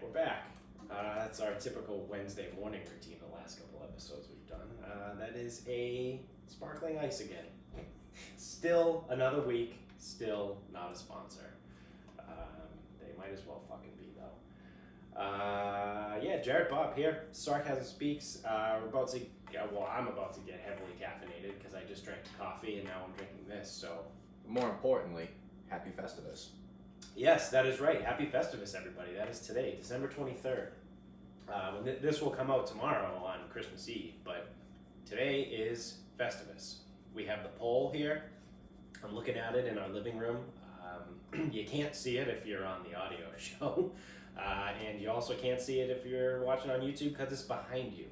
we're back. That's our typical Wednesday morning routine the last couple episodes we've done. That is a sparkling ice again. Still another week, still not a sponsor. They might as well fucking be though. Yeah, Jared Bob here, Sarcasm Speaks. I'm about to get heavily caffeinated because I just drank coffee and now I'm drinking this, so. More importantly, happy Festivus. Yes, that is right. Happy Festivus, everybody. That is today, December 23rd. This will come out tomorrow on Christmas Eve, but today is Festivus. We have the poll here. I'm looking at it in our living room. You can't see it if you're on the audio show, and you also can't see it if you're watching on YouTube because it's behind you.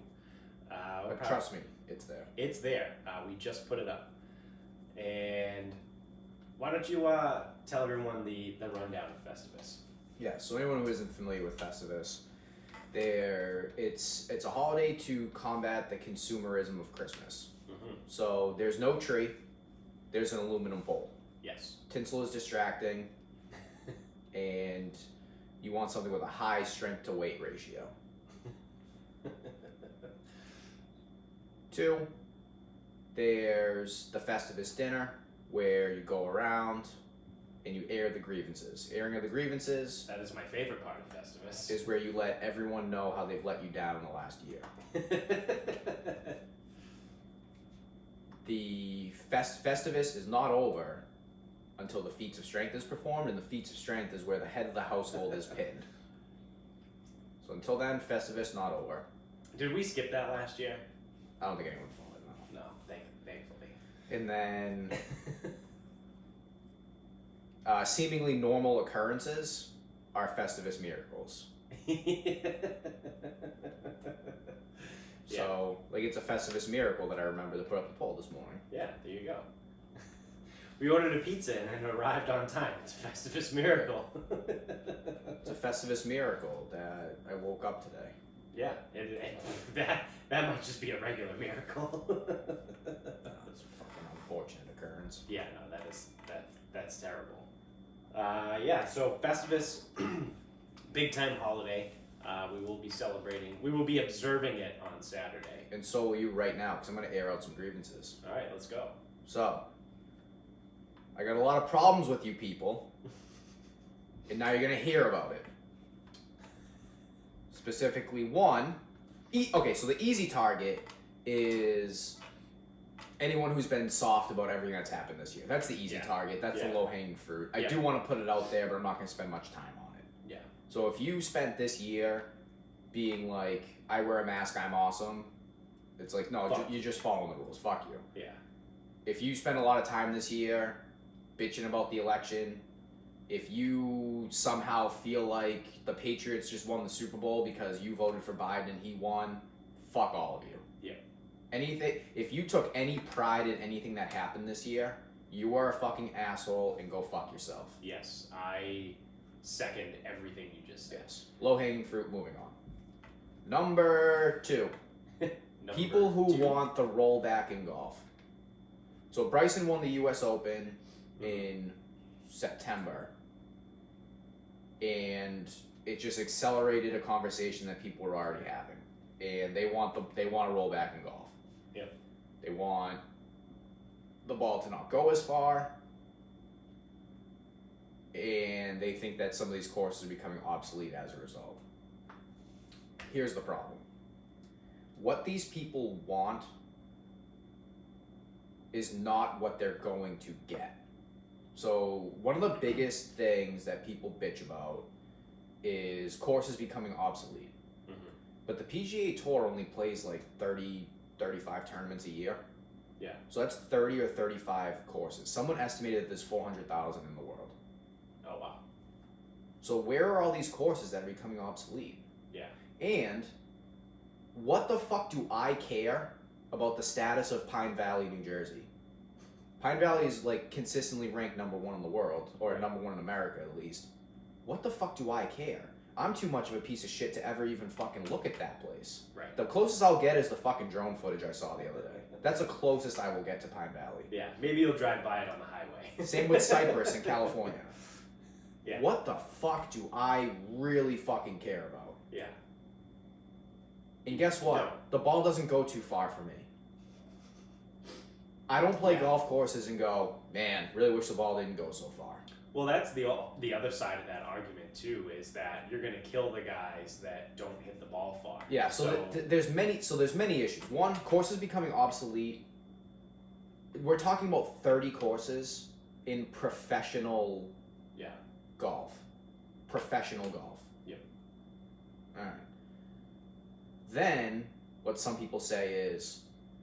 But trust me, it's there. It's there. We just put it up. And why don't you tell everyone the rundown of Festivus? Yeah, so anyone who isn't familiar with Festivus, it's a holiday to combat the consumerism of Christmas. Mm-hmm. So there's no tree, there's an aluminum pole. Yes. Tinsel is distracting, and you want something with a high strength to weight ratio. 2, there's the Festivus dinner, where you go around and you air the grievances. Airing of the grievances. That is my favorite part of Festivus. Is where you let everyone know how they've let you down in the last year. The Festivus is not over until the feats of strength is performed, and the feats of strength is where the head of the household is pinned. So until then, Festivus not over. Did we skip that last year? I don't think anyone followed it, no. No, thankfully. And then seemingly normal occurrences are Festivus miracles. So, like, it's a Festivus miracle that I remember to put up the poll this morning. Yeah, there you go. We ordered a pizza and it arrived on time. It's a Festivus miracle. It's a Festivus miracle that I woke up today. Yeah, that might just be a regular miracle. It's a fucking unfortunate occurrence. Yeah, no, that's terrible. Yeah, so Festivus, big time holiday. We will be celebrating. We will be observing it on Saturday. And so will you right now, because I'm going to air out some grievances. All right, let's go. So, I got a lot of problems with you people, and now you're going to hear about it. Specifically, one, okay, so the easy target is anyone who's been soft about everything that's happened this year. That's the easy target. That's the low-hanging fruit. I do want to put it out there, but I'm not going to spend much time on it. Yeah. So if you spent this year being like, I wear a mask, I'm awesome, it's like, no, you're just following the rules. Fuck you. Yeah. If you spend a lot of time this year bitching about the election, if you somehow feel like the Patriots just won the Super Bowl because you voted for Biden and he won, fuck all of you. Yeah. If you took any pride in anything that happened this year, you are a fucking asshole and go fuck yourself. Yes, I second everything you just said. Yes. Low-hanging fruit, moving on. Number 2. People who want the rollback in golf. So Bryson won the U.S. Open in September, and it just accelerated a conversation that people were already having, and they want a rollback in golf. Yep. They want the ball to not go as far, and they think that some of these courses are becoming obsolete as a result. Here's the problem. What these people want is not what they're going to get. So one of the biggest things that people bitch about is courses becoming obsolete. Mm-hmm. But the PGA Tour only plays like 30, 35 tournaments a year. Yeah. So that's 30 or 35 courses. Someone estimated that there's 400,000 in the world. Oh, wow. So where are all these courses that are becoming obsolete? Yeah. And what the fuck do I care about the status of Pine Valley, New Jersey? Pine Valley is like consistently ranked number 1 in the world, or number 1 in America at least. What the fuck do I care? I'm too much of a piece of shit to ever even fucking look at that place. Right. The closest I'll get is the fucking drone footage I saw the other day. That's the closest I will get to Pine Valley. Yeah, maybe you'll drive by it on the highway. Same with Cypress in California. Yeah. What the fuck do I really fucking care about? Yeah. And guess what? No. The ball doesn't go too far for me. I don't play Yeah. golf courses and go, man, really wish the ball didn't go so far. Well, that's the other side of that argument too, is that you're going to kill the guys that don't hit the ball far. Yeah, so, there's many issues. One, courses becoming obsolete. We're talking about 30 courses in professional golf. Professional golf. Yep. All right. Then what some people say is,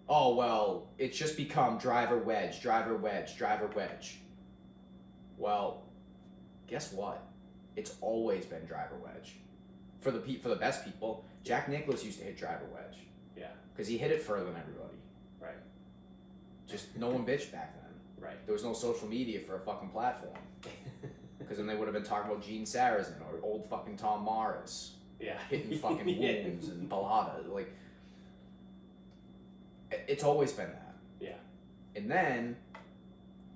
oh, well, it's just become driver wedge, driver wedge, driver wedge. Well, guess what? It's always been driver wedge. For the best people, Jack Nicklaus used to hit driver wedge. Yeah. Because he hit it further than everybody. Right. Just no one bitched back then. Right. There was no social media for a fucking platform. Because then they would have been talking about Gene Sarazen or old fucking Tom Morris. Yeah. Hitting fucking wounds and balada. Like, it's always been that. Yeah. And then,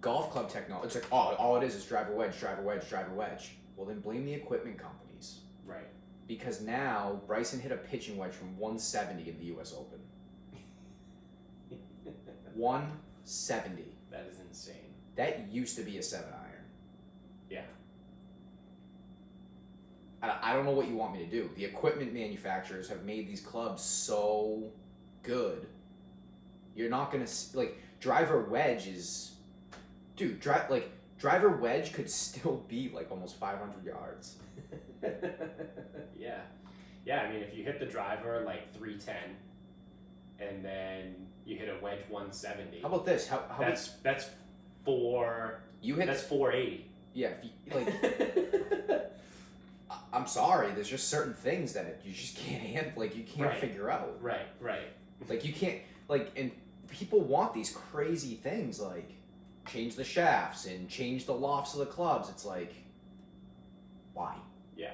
golf club technology, it's like, oh, all it is driver wedge, driver wedge, driver wedge. Well, then blame the equipment companies. Right. Because now, Bryson hit a pitching wedge from 170 in the U.S. Open. 170. That is insane. That used to be a 7-iron. Yeah. I don't know what you want me to do. The equipment manufacturers have made these clubs so good. You're not going to... Like, driver wedge is... Dude, driver wedge could still be, like, almost 500 yards. Yeah. Yeah, I mean, if you hit the driver, like, 310, and then you hit a wedge 170... How about this? That's 480. Yeah, if you, like... I'm sorry, there's just certain things that you just can't handle, like, you can't figure out. Right. Like, you can't, like, and people want these crazy things, like, change the shafts and change the lofts of the clubs. It's like, why? Yeah.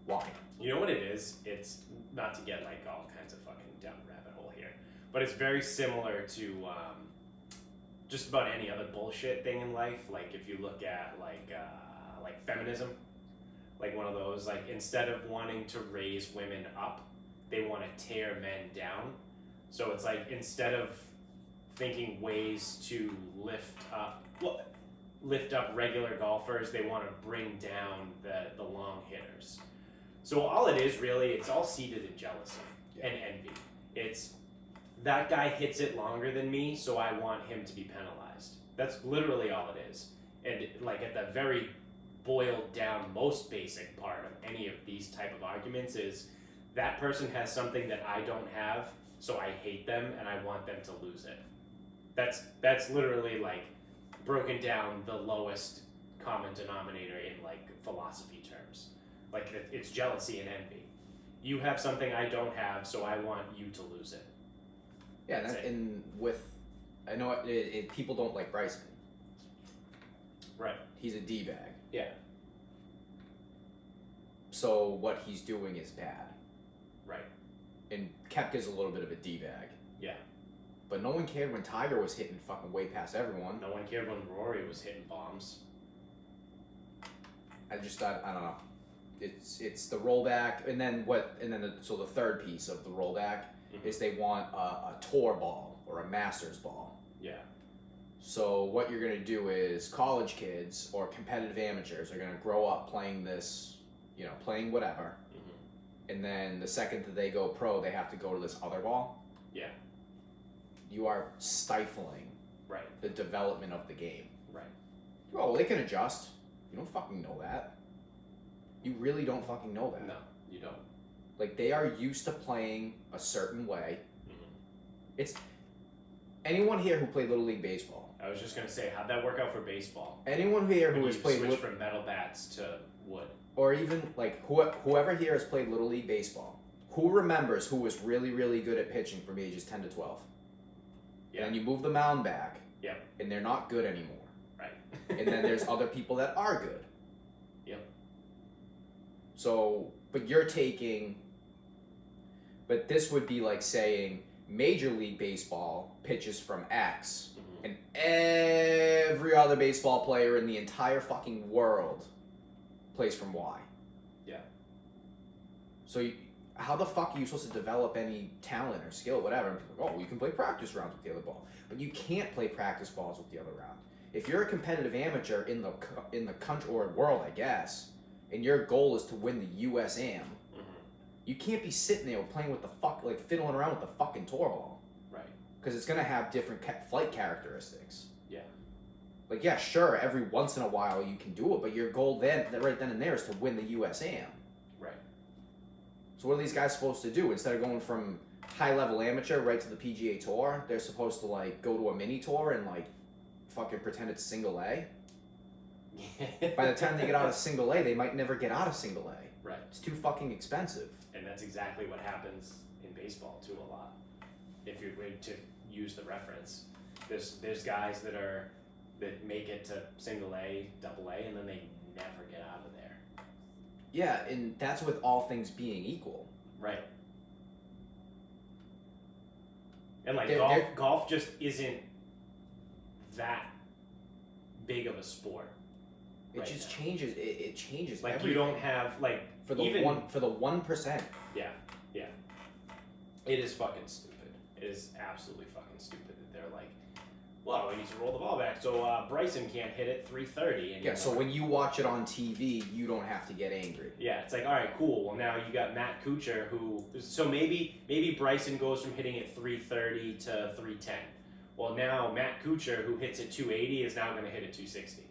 Why? You know what it is? It's, not to get, like, all kinds of fucking down the rabbit hole here, but it's very similar to, just about any other bullshit thing in life. Like, if you look at, like feminism, like one of those, like, instead of wanting to raise women up, they want to tear men down. So it's like, instead of thinking ways to lift up regular golfers, they want to bring down the long hitters. So all it is really, it's all seated in jealousy and envy. It's, that guy hits it longer than me, so I want him to be penalized. That's literally all it is. And, like, at the very boiled down, most basic part of any of these type of arguments is that person has something that I don't have, so I hate them and I want them to lose it. That's literally, like, broken down the lowest common denominator in, like, philosophy terms. Like, it's jealousy and envy. You have something I don't have, so I want you to lose it. Yeah, and with, I know people don't like Bryson. Right. He's a D-bag. Yeah. So what he's doing is bad. Right. And Koepka's a little bit of a D-bag. Yeah. But no one cared when Tiger was hitting fucking way past everyone. No one cared when Rory was hitting bombs. I just thought, I don't know. It's the rollback, and then so the third piece of the rollback is they want a tour ball or a Masters ball. Yeah. So what you're gonna do is college kids or competitive amateurs are gonna grow up playing this, playing whatever, and then the second that they go pro, they have to go to this other ball. Yeah. You are stifling the development of the game. Right. Oh, well, they can adjust. You don't fucking know that. You really don't fucking know that. No, you don't. Like, they are used to playing a certain way. Mm-hmm. It's anyone here who played Little League Baseball. I was just gonna say, how'd that work out for baseball? Anyone here who has played switched from metal bats to wood, or even like whoever here has played Little League Baseball, who remembers who was really, really good at pitching from ages 10 to 12? Yeah. And you move the mound back. Yep. And they're not good anymore. Right. And then there's other people that are good. Yep. So, but this would be like saying Major League Baseball pitches from X, and every other baseball player in the entire fucking world plays from Y. Yeah. So how the fuck are you supposed to develop any talent or skill, whatever? And people are like, oh, you can play practice rounds with the other ball, but you can't play practice balls with the other round. If you're a competitive amateur in the country or world, I guess, and your goal is to win the USAM, you can't be sitting there playing with the fuck, like fiddling around with the fucking tour ball. Right. Because it's gonna have different flight characteristics. Yeah. Like, yeah, sure, every once in a while you can do it, but your goal right then and there is to win the USAM. Right. So what are these guys supposed to do? Instead of going from high-level amateur right to the PGA Tour, they're supposed to, like, go to a mini tour and, like, fucking pretend it's single A? By the time they get out of single A, they might never get out of single A. Right. It's too fucking expensive. And that's exactly what happens in baseball, too, a lot. If you're going to use the reference. There's guys that make it to single A, double A, and then they never get out of there. Yeah, and that's with all things being equal. Right. And like golf just isn't that big of a sport. It right just now. changes. It changes. Like everything. you don't have like for the 1%. Yeah, yeah. It is fucking stupid. It is absolutely fucking stupid that they're like, well, we need to roll the ball back, so Bryson can't hit it 330. And Yeah, so when you watch it on TV, you don't have to get angry. Yeah, it's like, all right, cool. Well, now you got Matt Kuchar so maybe Bryson goes from hitting it 330 to 310. Well, now Matt Kuchar, who hits it 280, is now going to hit it 260.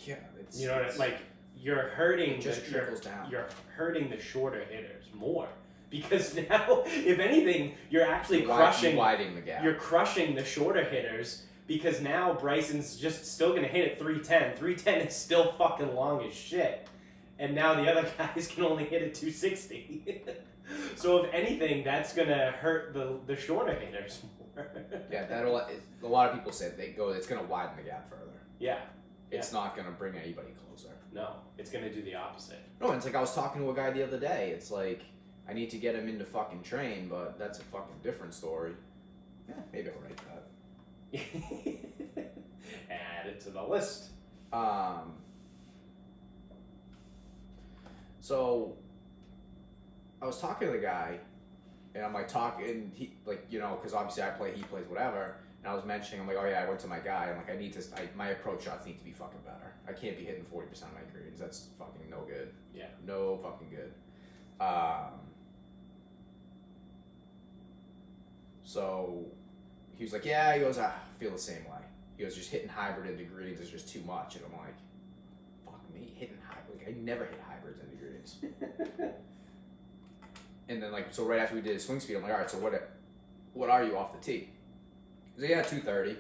Yeah, it's you know what like you're hurting. It just trickles down. You're hurting the shorter hitters more. Because now, if anything, you're actually widening the gap. You're crushing the shorter hitters because now Bryson's just still going to hit it 310. 310 is still fucking long as shit. And now the other guys can only hit it 260. So if anything, that's going to hurt the shorter hitters more. Yeah, a lot of people say it's going to widen the gap further. Yeah. It's not going to bring anybody closer. No, it's going to do the opposite. No, and it's like I was talking to a guy the other day. It's like, I need to get him into fucking train, but that's a fucking different story. Yeah, maybe I'll write that. Add it to the list. So I was talking to the guy, and I'm like talking, he like, you know, because obviously I play, he plays, whatever. And I was mentioning, I'm like, oh yeah, I went to my guy. I'm like, my approach shots need to be fucking better. I can't be hitting 40% of my greens. That's fucking no good. Yeah. No fucking good. So he was like, yeah, he goes, I feel the same way. He goes, just hitting hybrid into greens is just too much. And I'm like, fuck me, hitting hybrid. Like, I never hit hybrids into greens. And then, like, so right after we did his swing speed, I'm like, all right, so what are you off the tee? He's like, yeah, 230.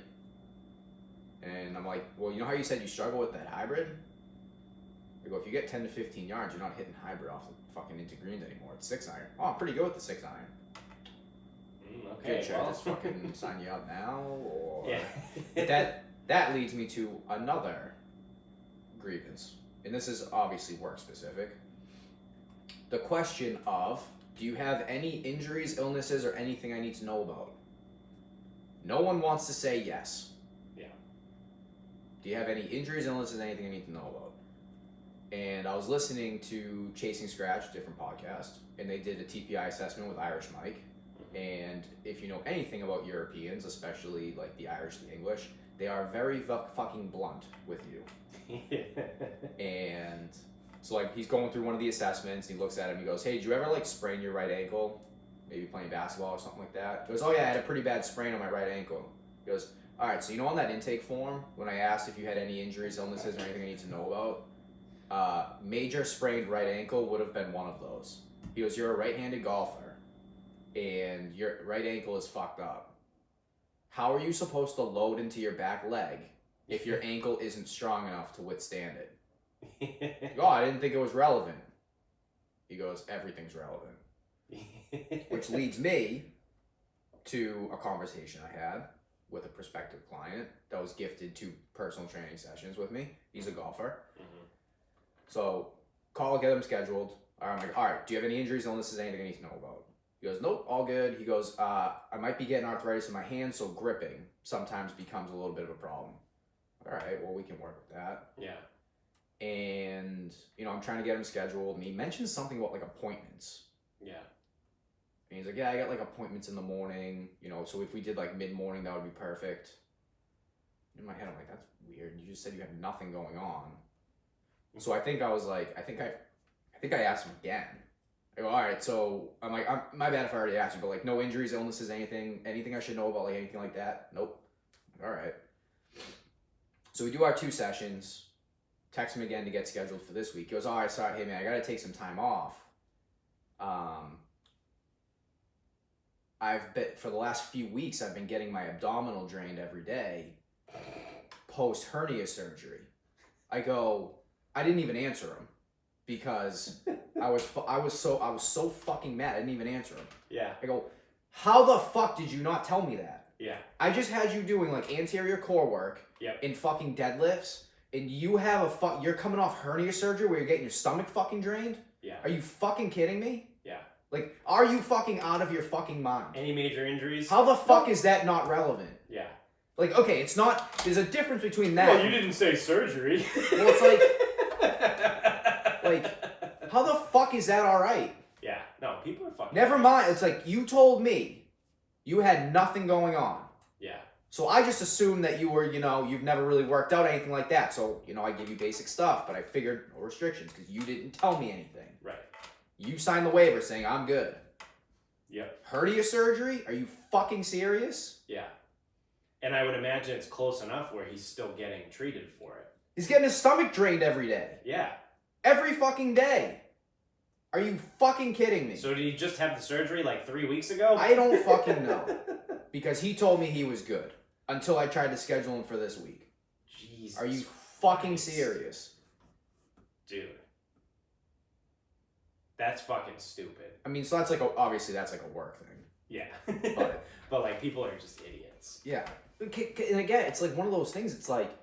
And I'm like, well, you know how you said you struggle with that hybrid? I go, if you get 10 to 15 yards, you're not hitting hybrid off the fucking into greens anymore. It's 6-iron. Oh, I'm pretty good with the 6-iron. Okay, should I just fucking sign you up now? Or yeah. that leads me to another grievance. And this is obviously work specific. The question of, do you have any injuries, illnesses, or anything I need to know about? No one wants to say yes. Yeah. Do you have any injuries, illnesses, anything I need to know about? And I was listening to Chasing Scratch, different podcast, and they did a TPI assessment with Irish Mike. And if you know anything about Europeans, especially like the Irish, the English, they are very fucking blunt with you. And so like he's going through one of the assessments, he looks at him, he goes, hey, did you ever like sprain your right ankle? Maybe playing basketball or something like that. He goes, oh yeah, I had a pretty bad sprain on my right ankle. He goes, all right, so you know on that intake form, when I asked if you had any injuries, illnesses, or anything I need to know about, major sprained right ankle would have been one of those. He goes, you're a right-handed golfer, and your right ankle is fucked up. How are you supposed to load into your back leg if your ankle isn't strong enough to withstand it? Oh, I didn't think it was relevant. He goes, everything's relevant. Which leads me to a conversation I had with a prospective client that was gifted 2 personal training sessions with me. He's a golfer. Mm-hmm. So get him scheduled. I'm like, all right, do you have any injuries, illnesses, anything I need to know about? He goes, nope, all good. He goes, I might be getting arthritis in my hands, so gripping sometimes becomes a little bit of a problem. All right, well, we can work with that. Yeah. and I'm trying to get him scheduled, and he mentioned something about like appointments. Yeah. And he's like, yeah, I got like appointments in the morning, so if we did like mid-morning, that would be perfect. In my head, I'm like, that's weird. You just said you have nothing going on. So I think I was like, I think I asked him again. I go, all right, so I'm like, my bad if I already asked you, but like no injuries, illnesses, anything I should know about, like anything like that? Nope. All right. So we do our 2 sessions. Text him again to get scheduled for this week. He goes, all right, sorry, hey man, I gotta take some time off. For the last few weeks, I've been getting my abdominal drained every day post hernia surgery. I go, I didn't even answer him because I was so fucking mad. I didn't even answer him. Yeah. I go, how the fuck did you not tell me that? Yeah. I just had you doing like anterior core work in fucking deadlifts, and you have you're coming off hernia surgery where you're getting your stomach fucking drained? Yeah. Are you fucking kidding me? Yeah. Like, are you fucking out of your fucking mind? Any major injuries? How the fuck is that not relevant? Yeah. Like, okay, it's not. There's a difference between that. Well, you didn't say surgery. Well, it's like, how the fuck is that all right? Yeah. No, people are fucking. Never mind. It's like you told me you had nothing going on. Yeah. So I just assumed that you were, you've never really worked out anything like that. So, I give you basic stuff, but I figured no restrictions because you didn't tell me anything. Right. You signed the waiver saying I'm good. Yep. Hernia surgery? Are you fucking serious? Yeah. And I would imagine it's close enough where he's still getting treated for it. He's getting his stomach drained every day. Yeah. Every fucking day. Are you fucking kidding me? So did he just have the surgery like 3 weeks ago? I don't fucking know. Because he told me he was good. Until I tried to schedule him for this week. Jesus. Are you fucking serious? Dude. That's fucking stupid. I mean, so that's obviously that's like a work thing. Yeah. But like people are just idiots. Yeah. And again, it's like one of those things, it's like,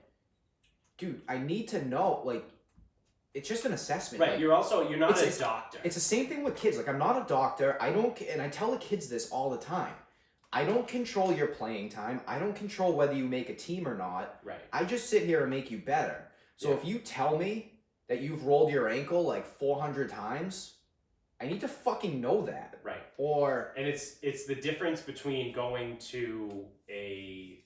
dude, I need to know, like, it's just an assessment. Right, like, you're not a doctor. It's the same thing with kids. Like, I'm not a doctor. And I tell the kids this all the time. I don't control your playing time. I don't control whether you make a team or not. Right. I just sit here and make you better. So if you tell me that you've rolled your ankle like 400 times, I need to fucking know that. Right. And it's the difference between going to a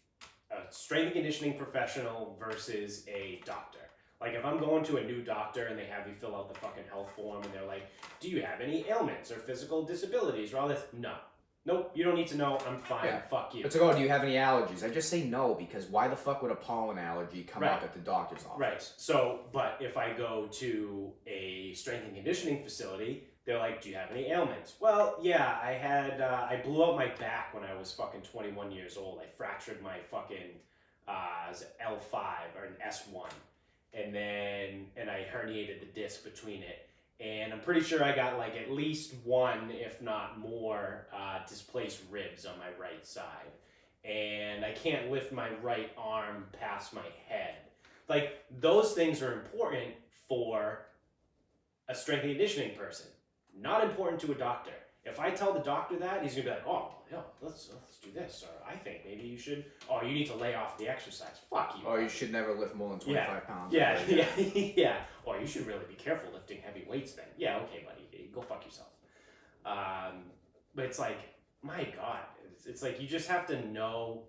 strength and conditioning professional versus a doctor. Like if I'm going to a new doctor and they have you fill out the fucking health form and they're like, do you have any ailments or physical disabilities or all this? No. Nope, you don't need to know. I'm fine. Yeah. Fuck you. It's like, oh, do you have any allergies? I just say no because why the fuck would a pollen allergy come up at the doctor's office? Right. So, but if I go to a strength and conditioning facility, they're like, do you have any ailments? Well, yeah, I blew out my back when I was fucking 21 years old. I fractured my fucking L5 or an S1. And I herniated the disc between it. And I'm pretty sure I got like at least one, if not more, displaced ribs on my right side. And I can't lift my right arm past my head. Like, those things are important for a strength and conditioning person. Not important to a doctor. If I tell the doctor that, he's going to be like, oh, yeah, let's do this. Or I think maybe you should, you need to lay off the exercise. Fuck you. Oh, you should never lift more than 25 pounds. Yeah. Or you should really be careful lifting heavy weights then. Yeah, okay, buddy. Go fuck yourself. But it's like, my God. It's like you just have to know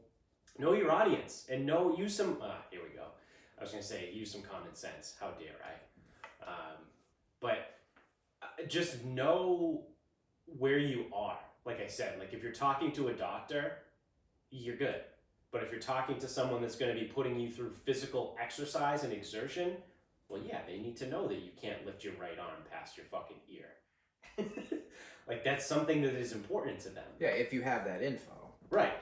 your audience and use some, here we go. I was going to say, use some common sense. How dare I? But just know where you are. Like I said, like if you're talking to a doctor, you're good. But if you're talking to someone that's going to be putting you through physical exercise and exertion, well, yeah, they need to know that you can't lift your right arm past your fucking ear. Like that's something that is important to them. Yeah, if you have that info. Right.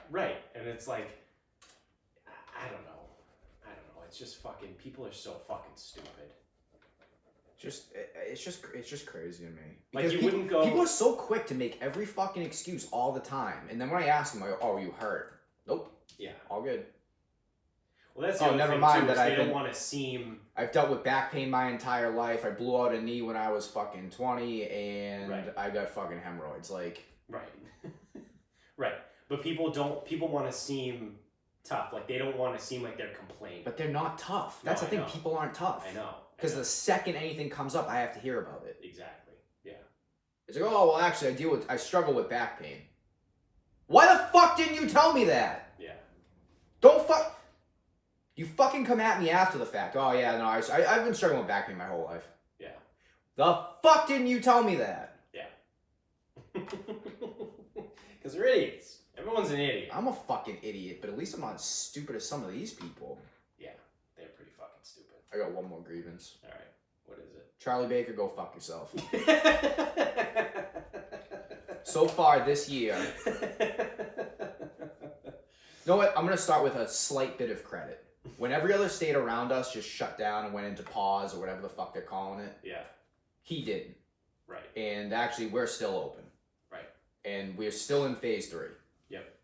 And it's like, I don't know. It's just fucking, people are so fucking stupid. It's just crazy to me. Like you wouldn't go. People are so quick to make every fucking excuse all the time, and then when I ask them, I go, "Oh, you hurt?" Nope. Yeah. All good. Well, that's the other thing too, is they don't want to seem. I've dealt with back pain my entire life. I blew out a knee when I was fucking 20, and I got fucking hemorrhoids. Like. Right. Right, but people want to seem tough. Like they don't want to seem like they're complaining. But they're not tough. That's the thing. People aren't tough. I know. Because the second anything comes up, I have to hear about it. Exactly. Yeah. It's like, oh, well, actually, I struggle with back pain. Why the fuck didn't you tell me that? Yeah. Don't fuck. You fucking come at me after the fact. Oh, yeah, no, I've been struggling with back pain my whole life. Yeah. The fuck didn't you tell me that? Yeah. Because we're idiots. Everyone's an idiot. I'm a fucking idiot, but at least I'm not as stupid as some of these people. Yeah, they're pretty fucking stupid. I got one more grievance. All right, what is it? Charlie Baker, go fuck yourself. So far this year. You know what? I'm going to start with a slight bit of credit. When every other state around us just shut down and went into pause or whatever the fuck they're calling it, yeah, he didn't. Right. And actually, we're still open. Right. And we're still in phase 3. Yep.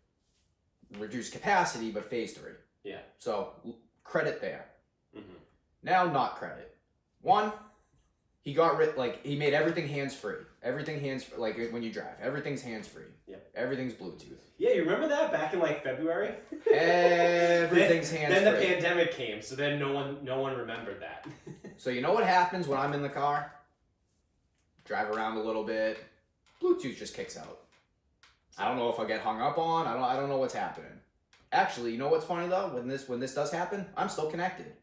Reduced capacity, but phase 3. Yeah. So, credit there. Mm-hmm. Now, not credit. One, he got he made everything hands-free. Everything hands-free, like when you drive. Everything's hands-free. Yep. Everything's Bluetooth. Yeah, you remember that back in like February? Everything's hands-free. Then the pandemic came, so then no one remembered that. So you know what happens when I'm in the car? Drive around a little bit. Bluetooth just kicks out. I don't know if I get hung up on. I don't know what's happening. Actually, you know what's funny though? When this does happen, I'm still connected.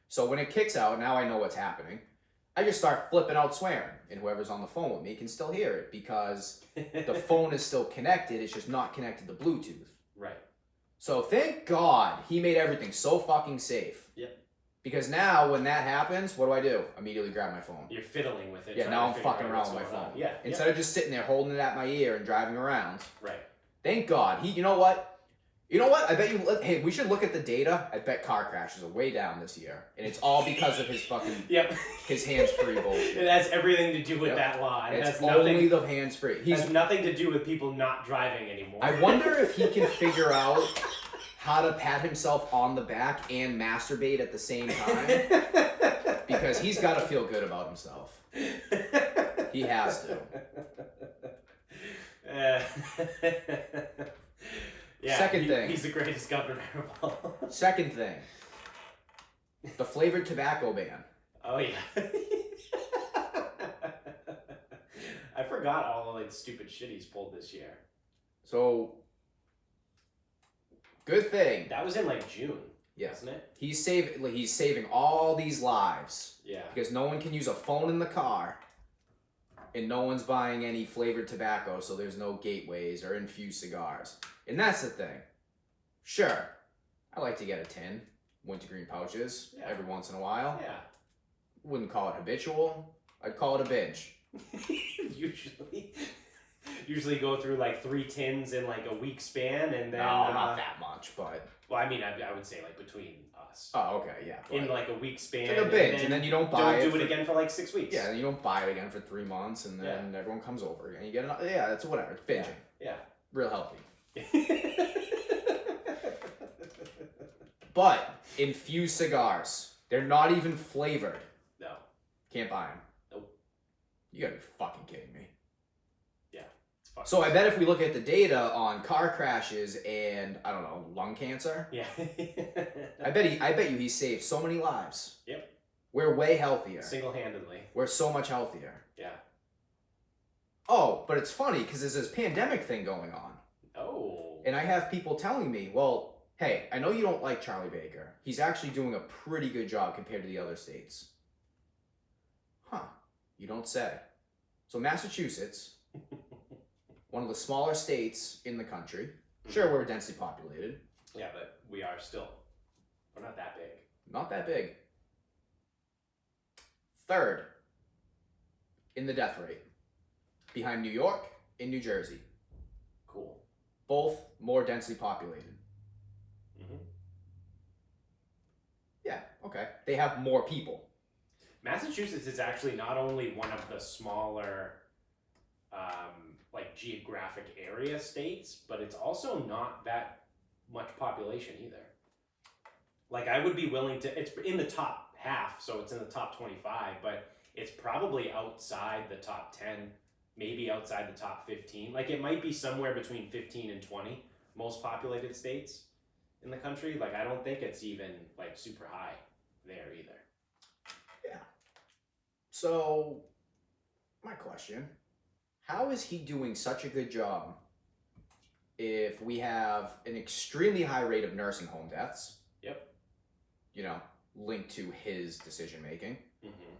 So when it kicks out, now I know what's happening. I just start flipping out swearing, and whoever's on the phone with me can still hear it because the phone is still connected. It's just not connected to Bluetooth. Right. So thank God he made everything so fucking safe. Yep. Because now when that happens, what do? Immediately grab my phone. You're fiddling with it. Yeah, now I'm fucking around with my phone. Yeah. Instead of just sitting there holding it at my ear and driving around. Right. Thank God. You know what? I bet you, hey, we should look at the data. I bet car crashes are way down this year. And it's all because of his fucking, his hands-free bullshit. It has everything to do with that law. It It's has nothing, only the hands-free. It has nothing to do with people not driving anymore. I wonder if he can figure out how to pat himself on the back and masturbate at the same time. Because he's got to feel good about himself. He has to. Yeah, Second thing. He's the greatest governor of all. Second thing. The flavored tobacco ban. Oh, yeah. I forgot all the stupid shit he's pulled this year. So, good thing. That was in like June, Yeah. wasn't it? He's saving all these lives. Yeah. Because no one can use a phone in the car. And no one's buying any flavored tobacco, so there's no gateways or infused cigars. And that's the thing. Sure, I like to get a tin, wintergreen pouches, every once in a while. Yeah. Wouldn't call it habitual. I'd call it a binge. Usually go through like 3 tins in like a week span, and then No, not that much, but... Well, I mean, I would say like between us. Oh, okay, yeah. In like a week span. It's like a binge, and then you don't buy it. Don't do it again for like 6 weeks. Yeah, and you don't buy it again for 3 months, and then everyone comes over again. You get another... Yeah, it's whatever. It's binging. Yeah. Real healthy. But infused cigars, they're not even flavored. No. Can't buy them. Nope. You gotta be fucking kidding me. Yeah. It's fucking So I bet if we look at the data on car crashes and, I don't know, lung cancer. Yeah. I bet you he saved so many lives. Yep. We're way healthier. Single-handedly. We're so much healthier. Yeah. Oh, but it's funny because there's this pandemic thing going on. Oh. And I have people telling me, well, hey, I know you don't like Charlie Baker. He's actually doing a pretty good job compared to the other states. Huh. You don't say. So Massachusetts, one of the smaller states in the country. Sure, we're densely populated. Yeah, but we are still. We're not that big. Not that big. Third in the death rate. Behind New York and New Jersey. Cool. Both more densely populated. Mm-hmm. Yeah, okay. They have more people. Massachusetts is actually not only one of the smaller, like geographic area states, but it's also not that much population either. Like I would be willing to, it's in the top half, so it's in the top 25, but it's probably outside the top 10, maybe outside the top 15. Like it might be somewhere between 15 and 20 most populated states in the country. Like I don't think it's even like super high there either. Yeah. So, my question, how is he doing such a good job if we have an extremely high rate of nursing home deaths? Yep. You know, linked to his decision making. Mm-hmm.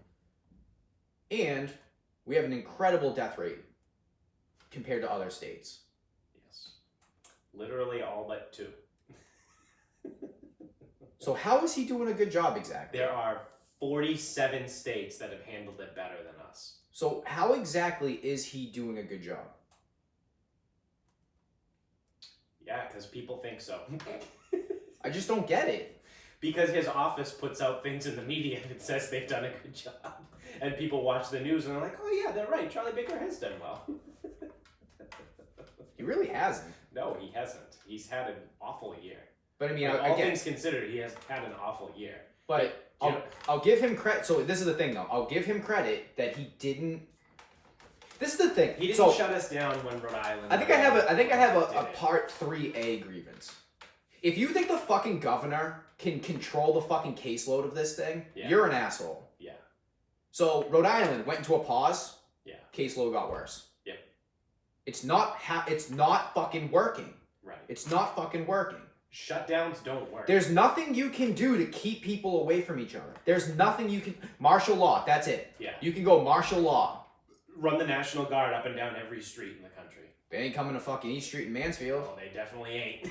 And we have an incredible death rate compared to other states. Yes. Literally all but 2. So how is he doing a good job exactly? There are 47 states that have handled it better than us. So how exactly is he doing a good job? Yeah, because people think so. I just don't get it. Because his office puts out things in the media that says they've done a good job. And people watch the news and they're like, oh yeah, they're right. Charlie Baker has done well. He really hasn't. No, he hasn't. He's had an awful year. But I mean, all again, things considered, he has had an awful year. But I'll give him credit. So this is the thing, though. I'll give him credit that he didn't. This is the thing. He didn't shut us down when Rhode Island. I think I have a part 3A grievance. If you think the fucking governor can control the fucking caseload of this thing, you're an asshole. Yeah. So Rhode Island went into a pause. Yeah. Caseload got worse. Yeah. It's not fucking working. Right. It's not fucking working. Shutdowns don't work. There's nothing you can do to keep people away from each other. There's nothing you can. Martial law, that's it. Yeah. You can go martial law. Run the National Guard up and down every street in the country. They ain't coming to fucking East Street in Mansfield. Oh, they definitely ain't.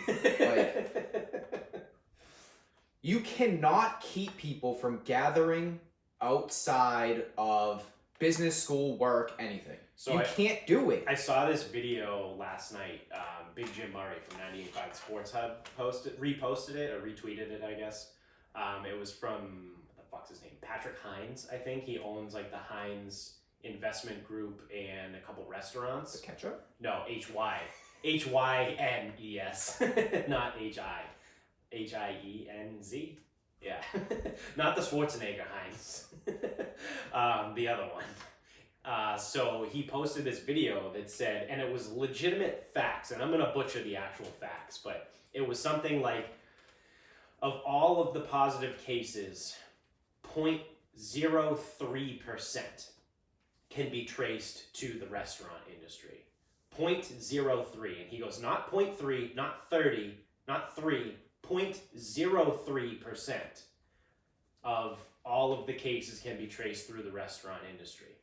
You cannot keep people from gathering outside of business, school, work, anything. So you can't do it. I saw this video last night. Big Jim Murray from 98.5 Sports Hub reposted it or retweeted it, I guess. It was from, what the fuck's his name? Patrick Hines, I think. He owns like the Hines Investment Group and a couple restaurants. The ketchup? No, H-Y. H-Y-N-E-S. Not H-I. H-I-E-N-Z. Yeah. Not the Schwarzenegger Heinz. The other one. So he posted this video that said, and it was legitimate facts, and I'm going to butcher the actual facts, but it was something like, of all of the positive cases, 0.03% can be traced to the restaurant industry. 0.03. And he goes, not 0.3, not 30, not 3, 0.03% of all of the cases can be traced through the restaurant industry.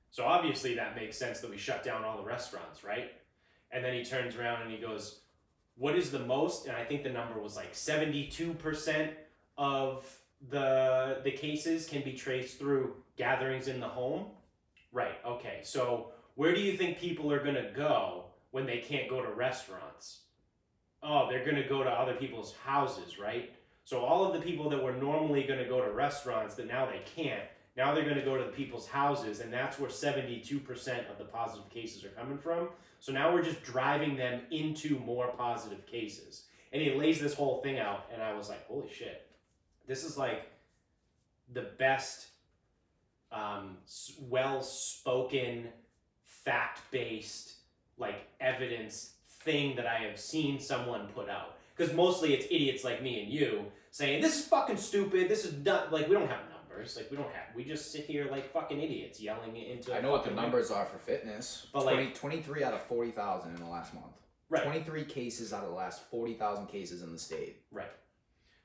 So obviously that makes sense that we shut down all the restaurants, right? And then he turns around and he goes, what is the most? And I think the number was like 72% of the cases can be traced through gatherings in the home. Right, okay. So where do you think people are going to go when they can't go to restaurants? Oh, they're going to go to other people's houses, right? So all of the people that were normally going to go to restaurants that now they can't, now they're going to go to the people's houses, and that's where 72% of the positive cases are coming from. So now we're just driving them into more positive cases. And he lays this whole thing out, and I was like, holy shit. This is like the best well-spoken, fact-based, like evidence thing that I have seen someone put out. Because mostly it's idiots like me and you saying, this is fucking stupid, this is not, like, we don't have numbers, like, we just sit here like fucking idiots yelling it into I know what the numbers are for fitness. But 23 out of 40,000 in the last month. Right. 23 cases out of the last 40,000 cases in the state. Right.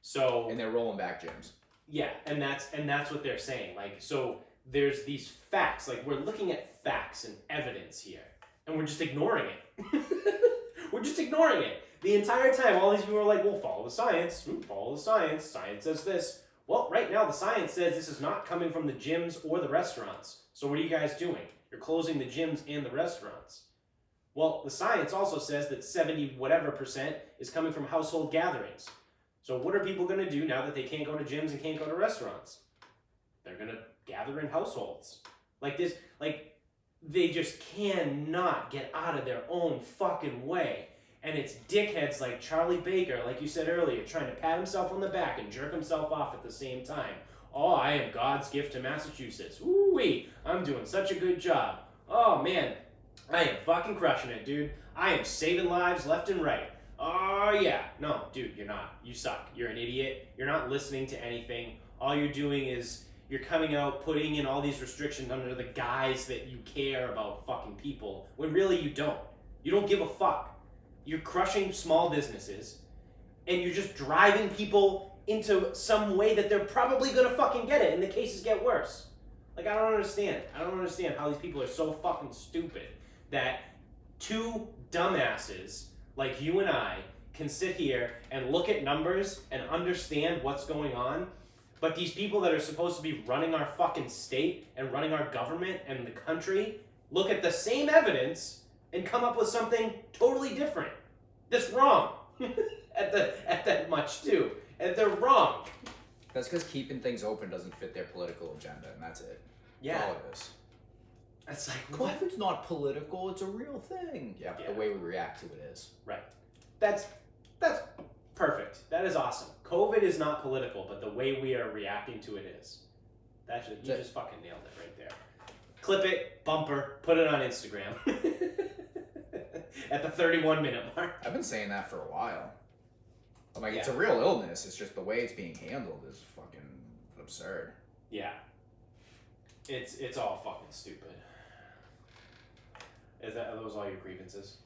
So. And they're rolling back gyms. Yeah, and that's what they're saying. Like, so there's these facts, like we're looking at facts and evidence here, and we're just ignoring it. We're just ignoring it. The entire time, all these people are like, well, follow the science. Follow the science. Science says this. Well, right now, the science says this is not coming from the gyms or the restaurants. So what are you guys doing? You're closing the gyms and the restaurants. Well, the science also says that 70 whatever percent is coming from household gatherings. So what are people going to do now that they can't go to gyms and can't go to restaurants? They're going to gather in households. Like this, like they just cannot get out of their own fucking way. And it's dickheads like Charlie Baker, like you said earlier, trying to pat himself on the back and jerk himself off at the same time. Oh, I am God's gift to Massachusetts. Ooh-wee, I'm doing such a good job. Oh, man, I am fucking crushing it, dude. I am saving lives left and right. Oh, yeah. No, dude, you're not. You suck. You're an idiot. You're not listening to anything. All you're doing is you're coming out putting in all these restrictions under the guise that you care about fucking people, when really you don't. You don't give a fuck. You're crushing small businesses, and you're just driving people into some way that they're probably gonna fucking get it, and the cases get worse. Like, I don't understand. I don't understand how these people are so fucking stupid that two dumbasses like you and I can sit here and look at numbers and understand what's going on, but these people that are supposed to be running our fucking state and running our government and the country look at the same evidence and come up with something totally different. That's wrong. at that much too. And they're wrong. That's because keeping things open doesn't fit their political agenda, and that's it. Yeah. That's all it is. It's like, what? COVID's not political, it's a real thing. Yeah, but the way we react to it is. Right. That's perfect. That is awesome. COVID is not political, but the way we are reacting to it is. You just fucking nailed it right there. Clip it, bumper, put it on Instagram. At the 31-minute mark. I've been saying that for a while. I'm like, Yeah. It's a real illness. It's just the way it's being handled is fucking absurd. Yeah. It's all fucking stupid. Are those all your grievances?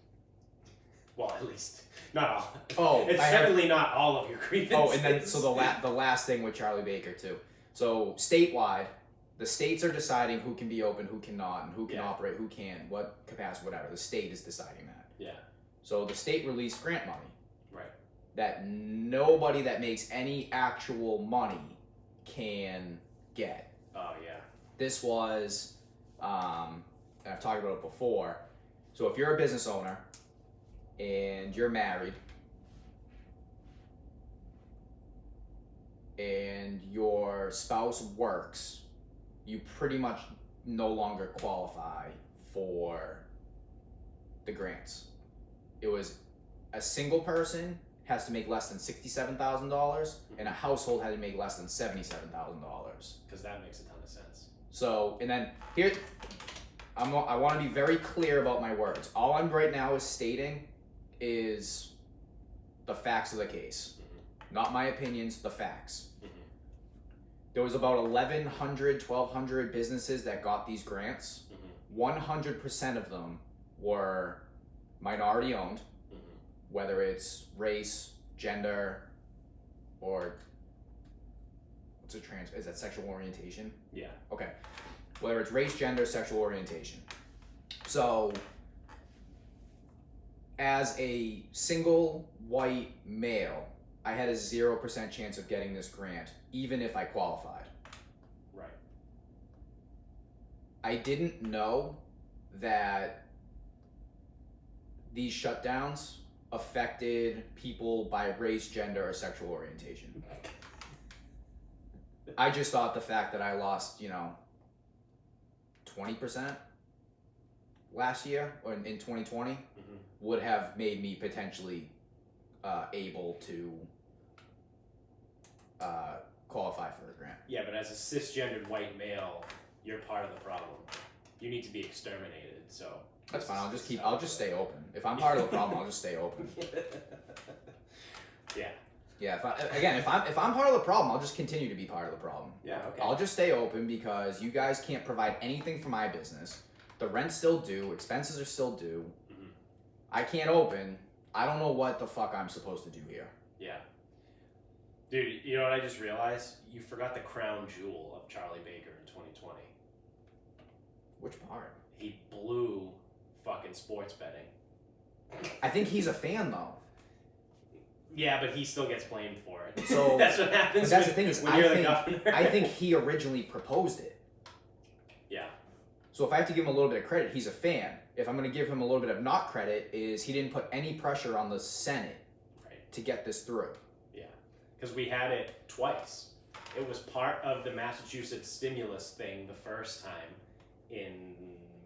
Well, at least not all. Oh, it's certainly not all of your grievances. Oh, and then so the last thing with Charlie Baker too. So statewide, the states are deciding who can be open, who cannot, and who can operate, who can, what capacity, whatever. The state is deciding that. Yeah. So the state released grant money. Right. That nobody that makes any actual money can get. Oh yeah. This was, and I've talked about it before. So if you're a business owner and you're married and your spouse works, you pretty much no longer qualify for the grants. It was a single person has to make less than $67,000 and a household had to make less than $77,000. Because that makes a ton of sense. So, and then here, I want to be very clear about my words. All I'm right now is stating is the facts of the case. Not my opinions, the facts. There was about 1,100 businesses that got these grants. 100% of them were minority owned, whether it's race, gender, or is that sexual orientation? Yeah. Okay. Whether it's race, gender, sexual orientation. So, as a single white male, I had a 0% chance of getting this grant, even if I qualified. Right. I didn't know that these shutdowns affected people by race, gender, or sexual orientation. I just thought the fact that I lost, 20% last year, or in 2020, would have made me potentially able to qualify for a grant. Yeah, but as a cisgendered white male, you're part of the problem. You need to be exterminated, so... That's fine, I'll just stay open. If I'm part of the problem, I'll just stay open. Yeah. Yeah, if I'm part of the problem, I'll just continue to be part of the problem. Yeah, okay. I'll just stay open because you guys can't provide anything for my business. The rent's still due, expenses are still due. I can't open. I don't know what the fuck I'm supposed to do here. Yeah. Dude, you know what I just realized? You forgot the crown jewel of Charlie Baker in 2020. Which part? He blew fucking sports betting. I think he's a fan though. Yeah, but he still gets blamed for it. So that's what happens that's the thing is, when you're the governor. I think he originally proposed it. Yeah. So if I have to give him a little bit of credit, he's a fan. If I'm going to give him a little bit of not credit, is he didn't put any pressure on the Senate to get this through. Yeah, because we had it twice. It was part of the Massachusetts stimulus thing the first time in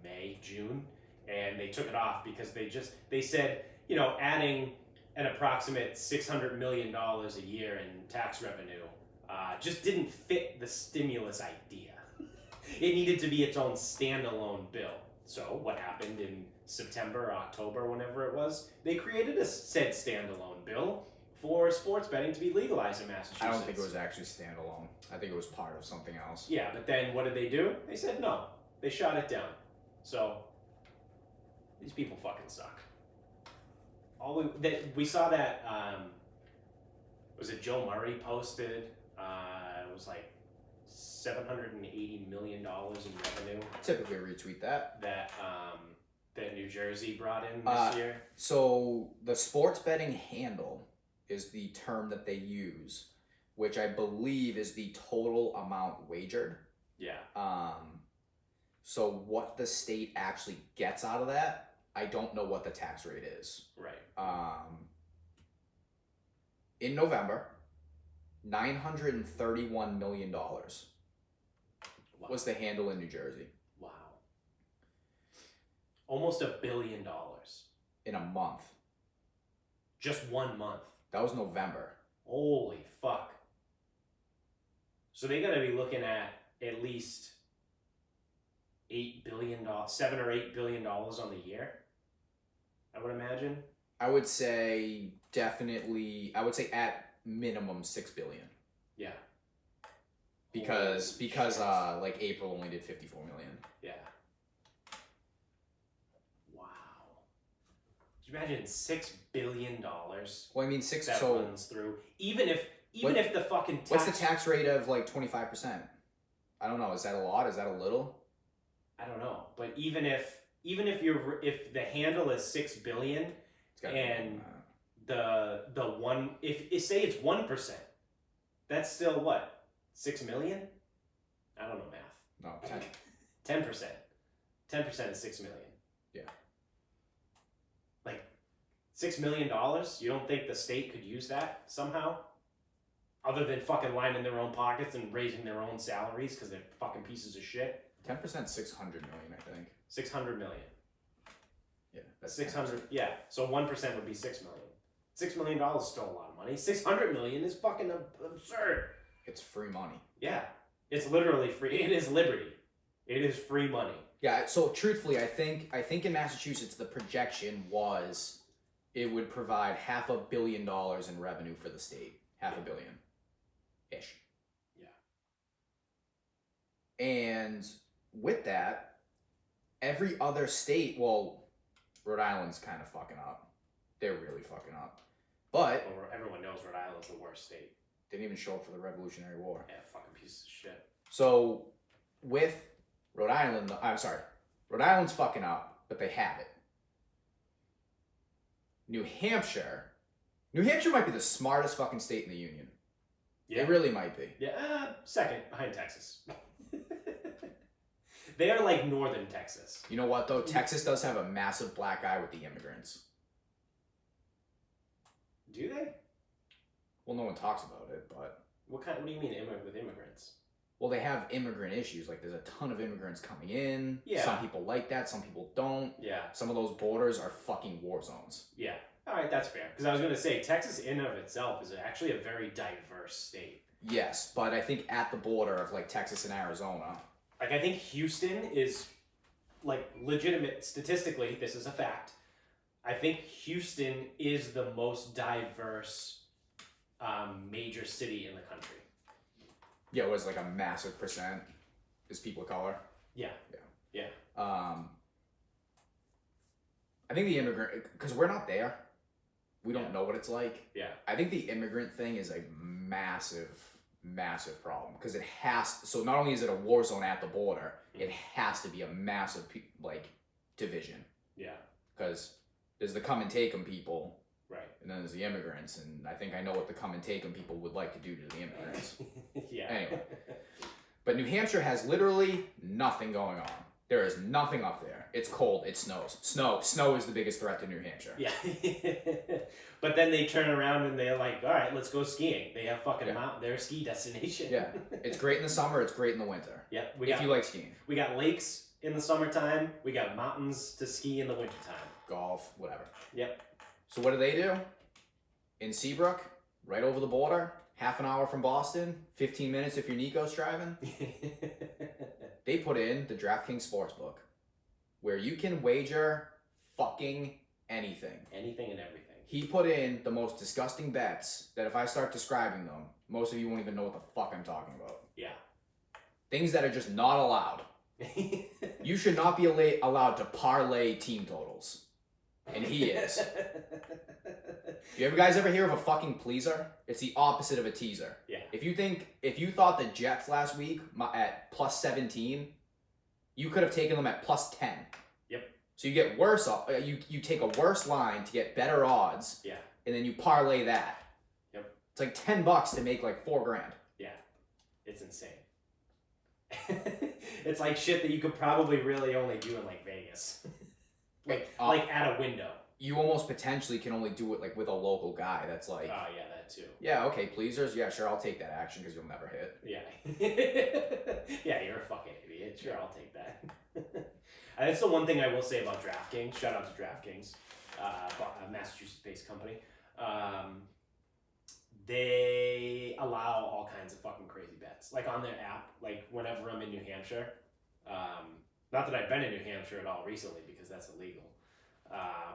May, June, and they took it off because they said, adding an approximate $600 million a year in tax revenue just didn't fit the stimulus idea. It needed to be its own standalone bill. So what happened in September, October, whenever it was, they created a said standalone bill for sports betting to be legalized in Massachusetts. I don't think it was actually standalone. I think it was part of something else. Yeah, but then what did they do? They said no. They shot it down. So these people fucking suck. We saw that. Was it Joe Murray posted? It was like $780 million in revenue. Typically retweet that. That New Jersey brought in this year. So the sports betting handle is the term that they use, which I believe is the total amount wagered. Yeah. So what the state actually gets out of that, I don't know what the tax rate is. Right. In November, $931 million was the handle in New Jersey. Wow. Almost $1 billion. In a month. Just 1 month. That was November. Holy fuck. So they gotta be looking at least $7 or $8 billion on the year, I would imagine. I would say definitely, at minimum 6 billion. Yeah. Because like April only did 54 million. Yeah. Wow. Could you imagine $6 billion? Well, I mean that runs through. Even if the fucking tax... What's the tax rate of like 25%? I don't know. Is that a lot? Is that a little? I don't know. But even if the handle is 6 billion and the one if say it's 1%, that's still what? 6 million? I don't know math. No, 10. 10%. 10% is 6 million. Yeah. Like $6 million? You don't think the state could use that somehow? Other than fucking lining their own pockets and raising their own salaries because they're fucking pieces of shit. 10% 600 million, I think. 600 million. Yeah. That's 600. Yeah. So 1% would be 6 million. $6 million is still a lot of money. 600 million is fucking absurd. It's free money. Yeah. It's literally free. It is liberty. It is free money. Yeah, so truthfully, I think in Massachusetts the projection was it would provide $500 million in revenue for the state. $500 million ish. Yeah. And with that, every other state, well, Rhode Island's kind of fucking up. They're really fucking up. But Well, everyone knows Rhode Island's the worst state. didn't even show up for the Revolutionary War. Yeah, fucking pieces of shit. So with Rhode Island's fucking up, but they have it. New Hampshire might be the smartest fucking state in the union. Yeah. It really might be. Yeah, second behind Texas. They are like northern Texas. You know what though? Texas does have a massive black eye with the immigrants. Do they? Well, no one talks about it, but What do you mean with immigrants? well, they have immigrant issues. Like there's a ton of immigrants coming in. Yeah. Some people like that. Some people don't. Yeah. Some of those borders are fucking war zones. Yeah. All right, that's fair. Because I was going to say, Texas in and of itself is actually a very diverse state. Yes, but I think at the border of like Texas and Arizona. Like, I think Houston is, like, legitimate, statistically, this is a fact. I think Houston is the most diverse major city in the country. Yeah, it was like a massive percent is people of color. Yeah. Yeah. I think the immigrant, because we're not there, we don't know what it's like. Yeah. I think the immigrant thing is a massive problem because it has. So not only is it a war zone at the border, it has to be a massive division. Yeah. Because there's the come and take 'em people. Right. And then there's the immigrants, and I think I know what the come and take 'em people would like to do to the immigrants. Yeah. Anyway. But New Hampshire has literally nothing going on. There is nothing up there. It's cold. It snows. Snow is the biggest threat to New Hampshire. Yeah. But then they turn around and they're like, all right, let's go skiing. They have fucking mountain. They're a ski destination. Yeah. It's great in the summer. It's great in the winter. Yeah. If you like skiing. We got lakes in the summertime. We got mountains to ski in the wintertime. Golf, whatever. Yep. So what do? In Seabrook, right over the border, half an hour from Boston, 15 minutes if you're Nico's driving. They put in the DraftKings Sportsbook, where you can wager fucking anything. Anything and everything. He put in the most disgusting bets that if I start describing them, most of you won't even know what the fuck I'm talking about. Yeah. Things that are just not allowed. You should not be allowed to parlay team totals. And he is. You guys ever hear of a fucking pleaser? It's the opposite of a teaser. Yeah. If you thought the Jets last week at plus 17, you could have taken them at plus 10. Yep. So you get worse. You take a worse line to get better odds. Yeah. And then you parlay that. Yep. It's like $10 to make like $4,000. Yeah. It's insane. It's like shit that you could probably really only do in like Vegas. like at a window. You almost potentially can only do it like with a local guy that's like, oh yeah, that too. Yeah, okay, pleasers, yeah, sure, I'll take that action because you'll never hit. Yeah. Yeah, you're a fucking idiot. Sure, I'll take that. That's the one thing I will say about DraftKings. Shout out to DraftKings, a Massachusetts-based company. They allow all kinds of fucking crazy bets. Like on their app, like whenever I'm in New Hampshire, not that I've been in New Hampshire at all recently because that's illegal.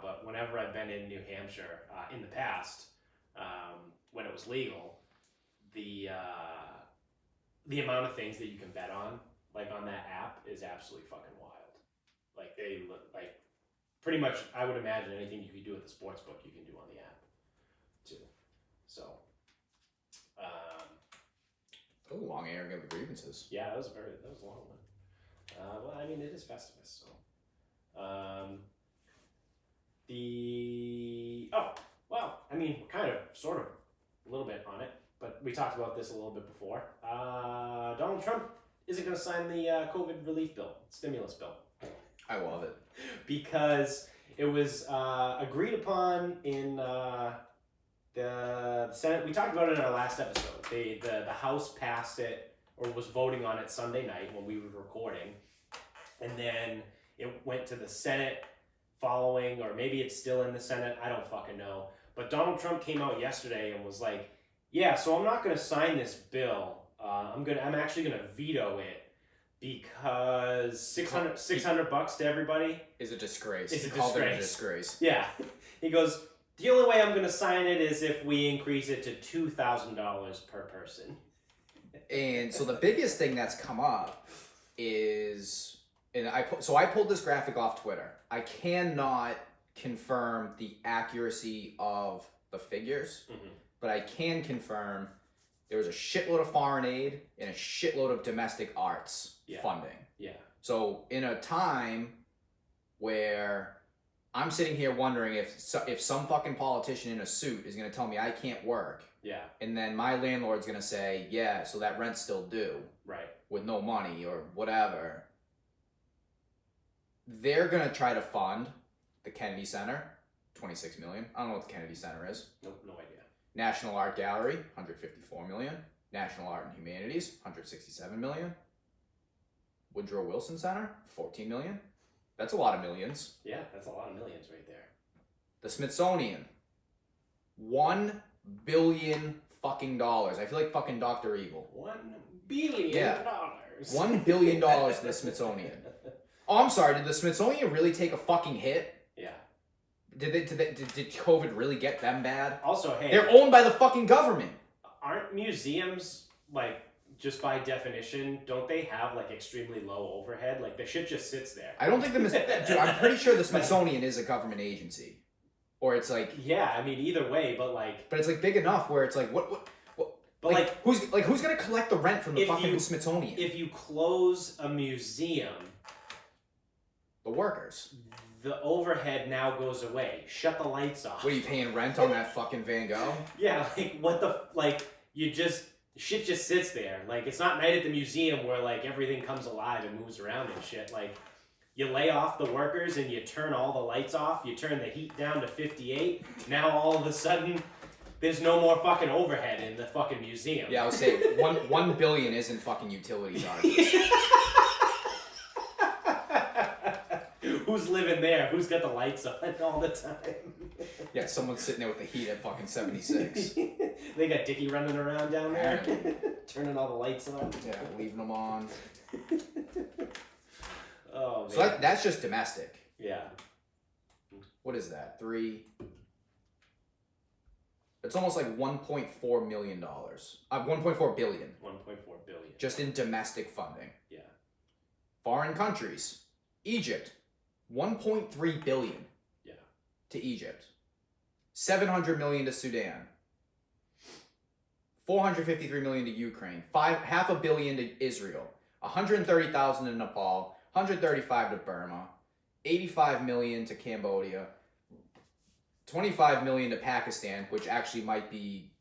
But whenever I've been in New Hampshire in the past, when it was legal, the amount of things that you can bet on, like on that app, is absolutely fucking wild. Like they like pretty much, I would imagine anything you could do at the sports book, you can do on the app too. So, that was a long airing of the grievances. yeah, that was a long one. Well, I mean, it is Festivus, so. I mean, kind of, sort of, a little bit on it, but we talked about this a little bit before. Donald Trump isn't going to sign the COVID relief bill, stimulus bill. I love it. Because it was agreed upon in the Senate. We talked about it in our last episode. The House passed it, or was voting on it Sunday night when we were recording. And then it went to the Senate following, or maybe it's still in the Senate, I don't fucking know. But Donald Trump came out yesterday and was like, yeah, so I'm not going to sign this bill. I'm actually going to veto it because $600 to everybody is a disgrace. It's a disgrace. Yeah. He goes, the only way I'm going to sign it is if we increase it to $2,000 per person. And so the biggest thing that's come up is, and I pulled this graphic off Twitter. I cannot confirm the accuracy of the figures, but I can confirm there was a shitload of foreign aid and a shitload of domestic arts funding. Yeah. So in a time where I'm sitting here wondering if some fucking politician in a suit is going to tell me I can't work. Yeah. And then my landlord's going to say, yeah, so that rent's still due. Right. With no money or whatever. They're going to try to fund the Kennedy Center, $26 million. I don't know what the Kennedy Center is. Nope, no idea. National Art Gallery, $154 million. National Art and Humanities, $167 million. Woodrow Wilson Center, $14 million. That's a lot of millions. Yeah, that's a lot of millions right there. The Smithsonian, $1 billion fucking dollars. I feel like fucking Dr. Evil. $1 billion. Yeah. $1 billion to the Smithsonian. Oh, I'm sorry. Did the Smithsonian really take a fucking hit? Yeah. Did COVID really get them bad? Also, hey, they're owned by the fucking government. Aren't museums, like, just by definition, don't they have like extremely low overhead? Like the shit just sits there. I don't think dude, I'm pretty sure the Smithsonian is a government agency, or it's like I mean either way, but it's like big enough where it's like what but who's gonna collect the rent from the fucking Smithsonian? If you close a museum, the workers. The overhead now goes away. Shut the lights off. What are you paying rent on that fucking Van Gogh? Yeah, like what the shit just sits there. Like it's not night at the museum where like everything comes alive and moves around and shit. Like you lay off the workers and you turn all the lights off. You turn the heat down to 58. Now all of a sudden, there's no more fucking overhead in the fucking museum. Yeah, I would say $1 billion isn't fucking utility charges. Who's living there? Who's got the lights on all the time? Yeah, someone's sitting there with the heat at fucking 76. They got Dickie running around down there, turning all the lights on. Yeah, leaving them on. Oh man. So that's just domestic. Yeah. What is that? 3, It's almost like $1.4 million. 1.4 billion. 1.4 billion. Just in domestic funding. Yeah. Foreign countries. Egypt, 1.3 billion. Yeah. To Egypt. 700 million to Sudan. 453 million to Ukraine. Half a billion to Israel. 130,000 to Nepal. 135 to Burma. 85 million to Cambodia. 25 million to Pakistan, which actually might be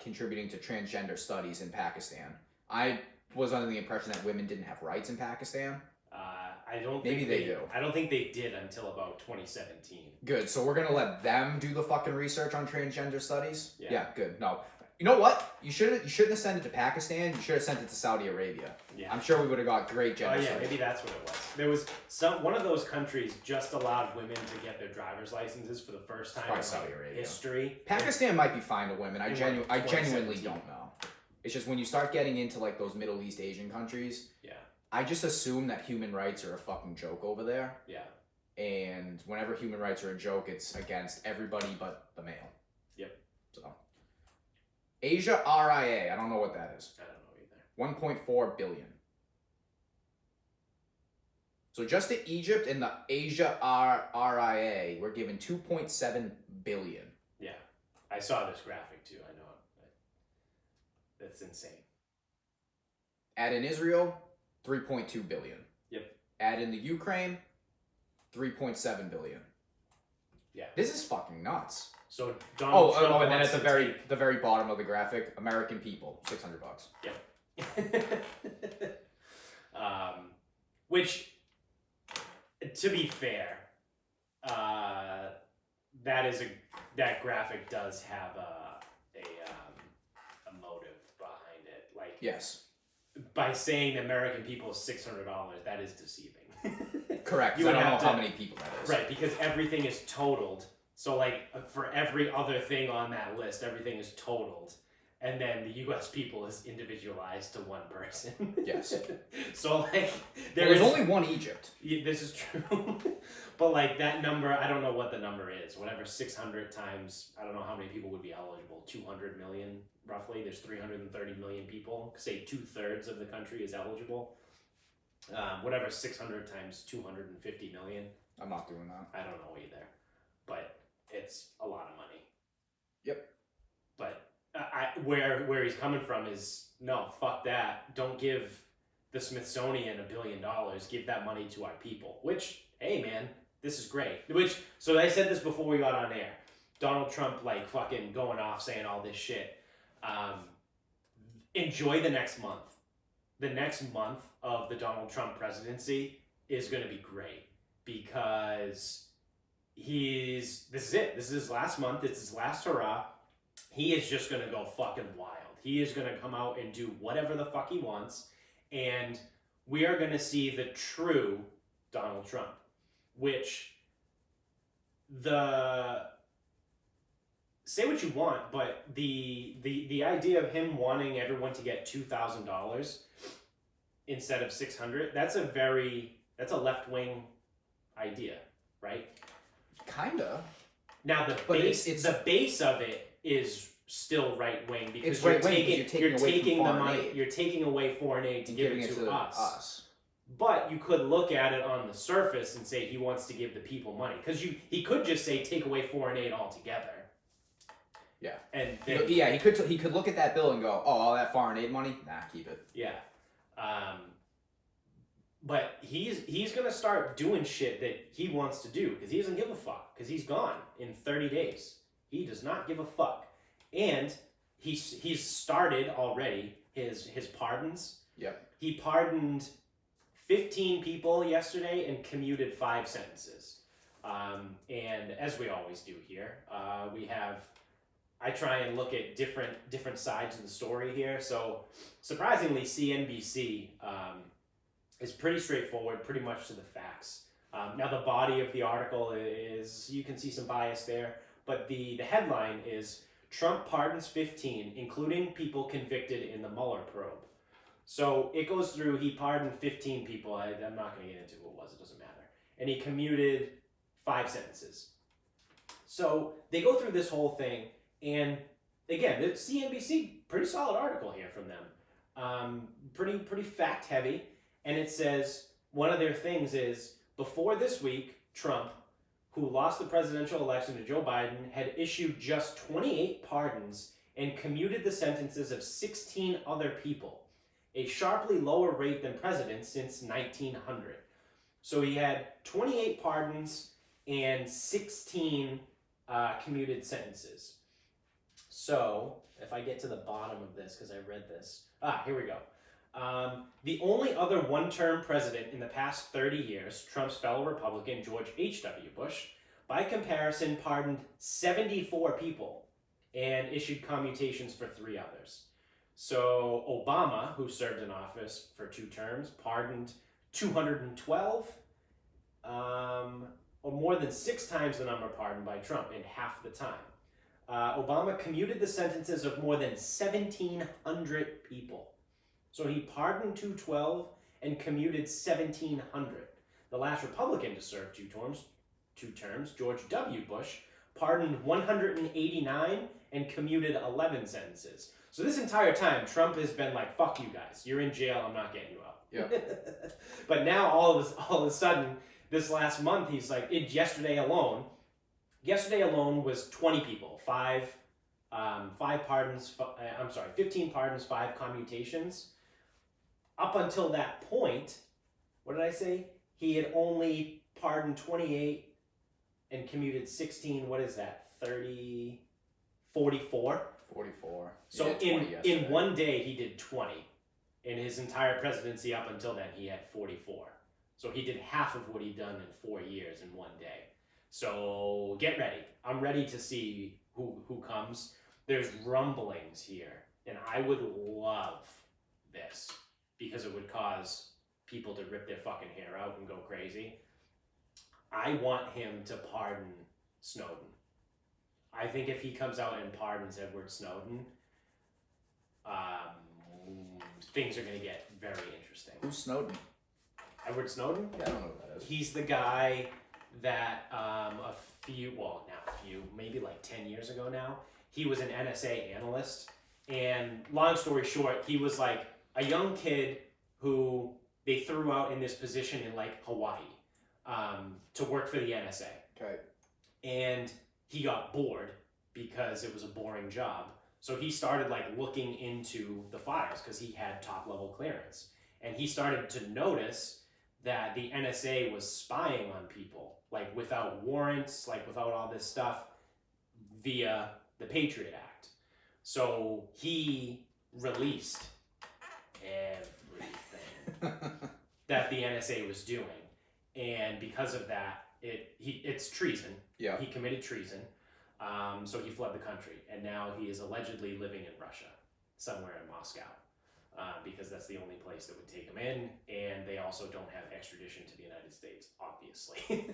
contributing to transgender studies in Pakistan. I was under the impression that women didn't have rights in Pakistan. I don't Maybe think they do. I don't think they did until about 2017. Good. So we're gonna let them do the fucking research on transgender studies. Yeah. Good. No. You know what? You shouldn't have sent it to Pakistan. You should have sent it to Saudi Arabia. Yeah. I'm sure we would have got great Oh genocide. yeah, maybe that's what it was. There was one of those countries just allowed women to get their driver's licenses for the first time in Saudi Arabia. history. Pakistan might be fine to women. I In, genuinely 2017. don't know. It's just when you start getting into like those Middle East Asian countries, Yeah. I just assume that human rights are a fucking joke over there. Yeah. And whenever human rights are a joke, it's against everybody but the male. Yep. So Asia RIA, I don't know what that is. I don't know either. 1.4 billion. So just to Egypt and the Asia RIA, we're given 2.7 billion. Yeah. I saw this graphic too. I know it. That's insane. Add in Israel, 3.2 billion. Yep. Add in the Ukraine, 3.7 billion. Yeah. This is fucking nuts. So Donald Trump and then wants at to the very bottom of the graphic, American people, $600. Which, to be fair, that graphic does have a motive behind it. Like, Yes. by saying the American people is $600, that is deceiving. Correct. You I would don't know have how to- many people that is. Right, because everything is totaled. So, like, for every other thing on that list, everything is totaled. And then the U.S. people is individualized to one person. Yes. So, like, There's only one Egypt. This is true. But, like, that number, I don't know what the number is. Whatever 600 times, I don't know how many people would be eligible. 200 million, roughly. There's 330 million people. Say 2/3 of the country is eligible. Whatever 600 times 250 million. I'm not doing that. I don't know either. But it's a lot of money. Yep. But where he's coming from is, no, fuck that. Don't give the Smithsonian $1 billion. Give that money to our people. Which, hey man, this is great. So I said this before we got on air. Donald Trump, like, fucking going off saying all this shit. Enjoy the next month. The next month of the Donald Trump presidency is going to be great because this is it. This is his last month. It's his last hurrah. He is just going to go fucking wild. He is going to come out and do whatever the fuck he wants. And we are going to see the true Donald Trump, which say what you want, but the idea of him wanting everyone to get $2,000 instead of $600, that's a left-wing idea, right? Kinda. Now the base of it is still right-wing because It's you're right-wing because taking you're taking away the foreign money, aid. you're taking away foreign aid to give Giving it to us. But you could look at it on the surface and say he wants to give the people money because he could just say take away foreign aid altogether. Yeah. And then, He could look at that bill and go, oh, all that foreign aid money? Nah, keep it. yeah. But he's gonna start doing shit that he wants to do because he doesn't give a fuck because he's gone in 30 days. He does not give a fuck, and he's started already his pardons. Yep. He pardoned 15 people yesterday and commuted 5 sentences. And as we always do here, I try and look at different sides of the story here. So surprisingly, CNBC is pretty straightforward, pretty much to the facts. Now the body of the article is, you can see some bias there, but the headline is Trump pardons 15, including people convicted in the Mueller probe. So it goes through, he pardoned 15 people. I'm not going to get into who it was, it doesn't matter. And he commuted 5 sentences. So they go through this whole thing, and again, the CNBC, pretty solid article here from them. Pretty fact heavy, and it says one of their things is before this week, Trump, who lost the presidential election to Joe Biden, had issued just 28 pardons and commuted the sentences of 16 other people, a sharply lower rate than presidents since 1900. So he had 28 pardons and 16 commuted sentences. So, if I get to the bottom of this, because I read this. Here we go. The only other one-term president in the past 30 years, Trump's fellow Republican George H.W. Bush, by comparison, pardoned 74 people and issued commutations for 3 others. So Obama, who served in office for 2 terms, pardoned 212, or more than 6 times the number pardoned by Trump in half the time. Obama commuted the sentences of more than 1,700 people. So he pardoned 212 and commuted 1,700. The last Republican to serve 2 terms, George W. Bush, pardoned 189 and commuted 11 sentences. So this entire time, Trump has been like, fuck you guys, you're in jail, I'm not getting you out. Yeah. But now all of a sudden, this last month, he's like, yesterday alone was 20 people, 15 pardons, 5 commutations. Up until that point, what did I say? He had only pardoned 28 and commuted 16, what is that, 30, 44? 44. So in one day, he did 20. In his entire presidency up until then, he had 44. So he did half of what he'd done in 4 years in one day. So get ready. I'm ready to see who comes. There's rumblings here, and I would love this because it would cause people to rip their fucking hair out and go crazy. I want him to pardon Snowden. I think if he comes out and pardons Edward Snowden, things are going to get very interesting. Who's Snowden? Edward Snowden? Yeah, I don't know who that is. He's the guy that maybe like 10 years ago now, he was an NSA analyst. And long story short, he was like a young kid who they threw out in this position in like Hawaii to work for the NSA. Okay. And he got bored because it was a boring job. So he started like looking into the files because he had top level clearance. And he started to notice that the NSA was spying on people, like without warrants, like without all this stuff, via the Patriot Act. So he released everything that the NSA was doing. And because of that, it's treason. Yeah. He committed treason. So he fled the country. And now he is allegedly living in Russia, somewhere in Moscow. Because that's the only place that would take him in, and they also don't have extradition to the United States, obviously.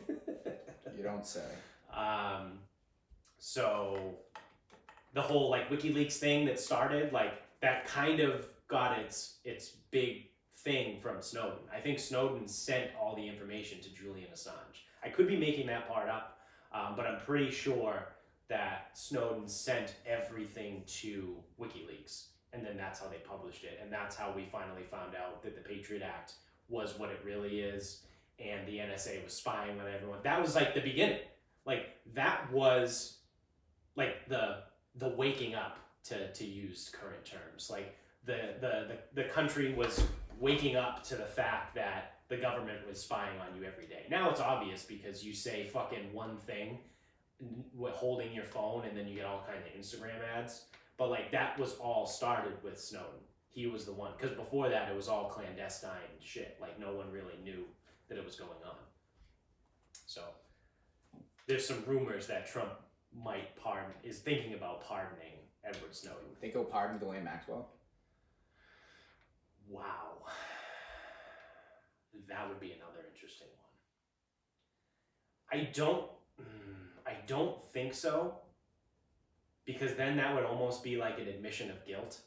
You don't say. So the whole like WikiLeaks thing that started, like that kind of got its big thing from Snowden. I think Snowden sent all the information to Julian Assange. I could be making that part up, but I'm pretty sure that Snowden sent everything to WikiLeaks. And then that's how they published it. And that's how we finally found out that the Patriot Act was what it really is. And the NSA was spying on everyone. That was like the beginning. Like that was like the waking up, to use current terms. Like the country was waking up to the fact that the government was spying on you every day. Now it's obvious because you say fucking one thing holding your phone and then you get all kinds of Instagram ads. But like that was all started with Snowden. He was the one, because before that it was all clandestine shit. Like no one really knew that it was going on. So there's some rumors that Trump is thinking about pardoning Edward Snowden. Think he'll pardon Ghislaine Maxwell? Wow, that would be another interesting one. I don't think so. Because then that would almost be like an admission of guilt,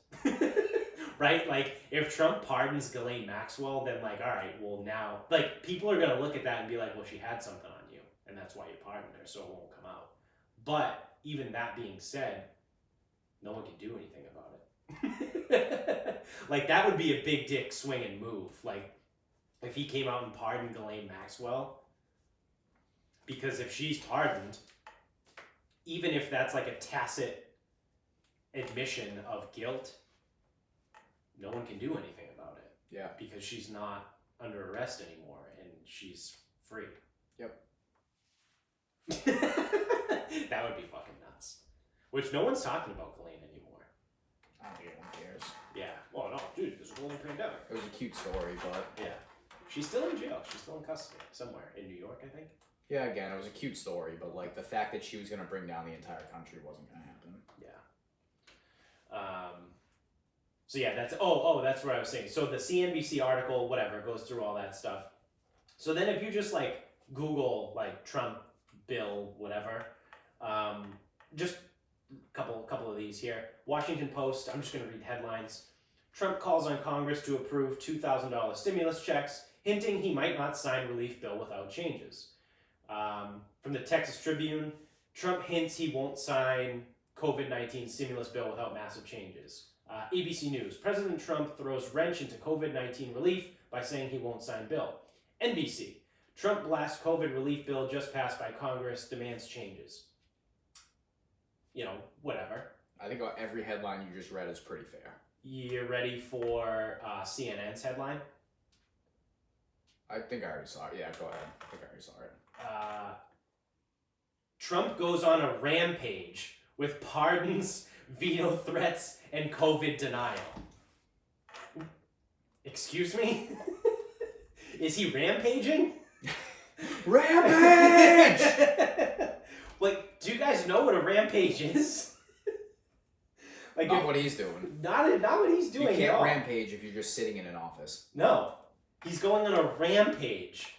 right? Like if Trump pardons Ghislaine Maxwell, then like, all right, well now, like people are going to look at that and be like, well, she had something on you and that's why you pardoned her, so it won't come out. But even that being said, no one can do anything about it. Like, that would be a big dick swinging move. Like, if he came out and pardoned Ghislaine Maxwell, because if she's pardoned, even if that's like a tacit admission of guilt, no one can do anything about it. Yeah. Because she's not under arrest anymore and she's free. Yep. That would be fucking nuts. Which no one's talking about Ghislaine anymore. I don't think anyone cares. Yeah. Well, no, dude, there's a whole pandemic. It was a cute story, but Yeah. She's still in jail. She's still in custody somewhere in New York, I think. yeah, again, it was a cute story, but like the fact that she was gonna bring down the entire country wasn't gonna happen. Yeah. So yeah, that's that's what I was saying. So the CNBC article, whatever, goes through all that stuff. So then if you just like Google like Trump bill, whatever, just a couple of these here. Washington Post. I'm just gonna read headlines. Trump calls on Congress to approve $2,000 stimulus checks, hinting he might not sign relief bill without changes. From the Texas Tribune, Trump hints he won't sign COVID-19 stimulus bill without massive changes. ABC News, President Trump throws wrench into COVID-19 relief by saying he won't sign bill. NBC, Trump blasts COVID relief bill just passed by Congress, demands changes. You know, whatever. I think every headline you just read is pretty fair. You ready for CNN's headline? I think I already saw it. Yeah, go ahead. I think I already saw it. Trump goes on a rampage with pardons, veto threats, and COVID denial. Excuse me? Is he rampaging? Rampage! Like, do you guys know what a rampage is? Like, Not what he's doing. Not what he's doing. You at can't all. rampage if you're just sitting in an office. No. He's going on a rampage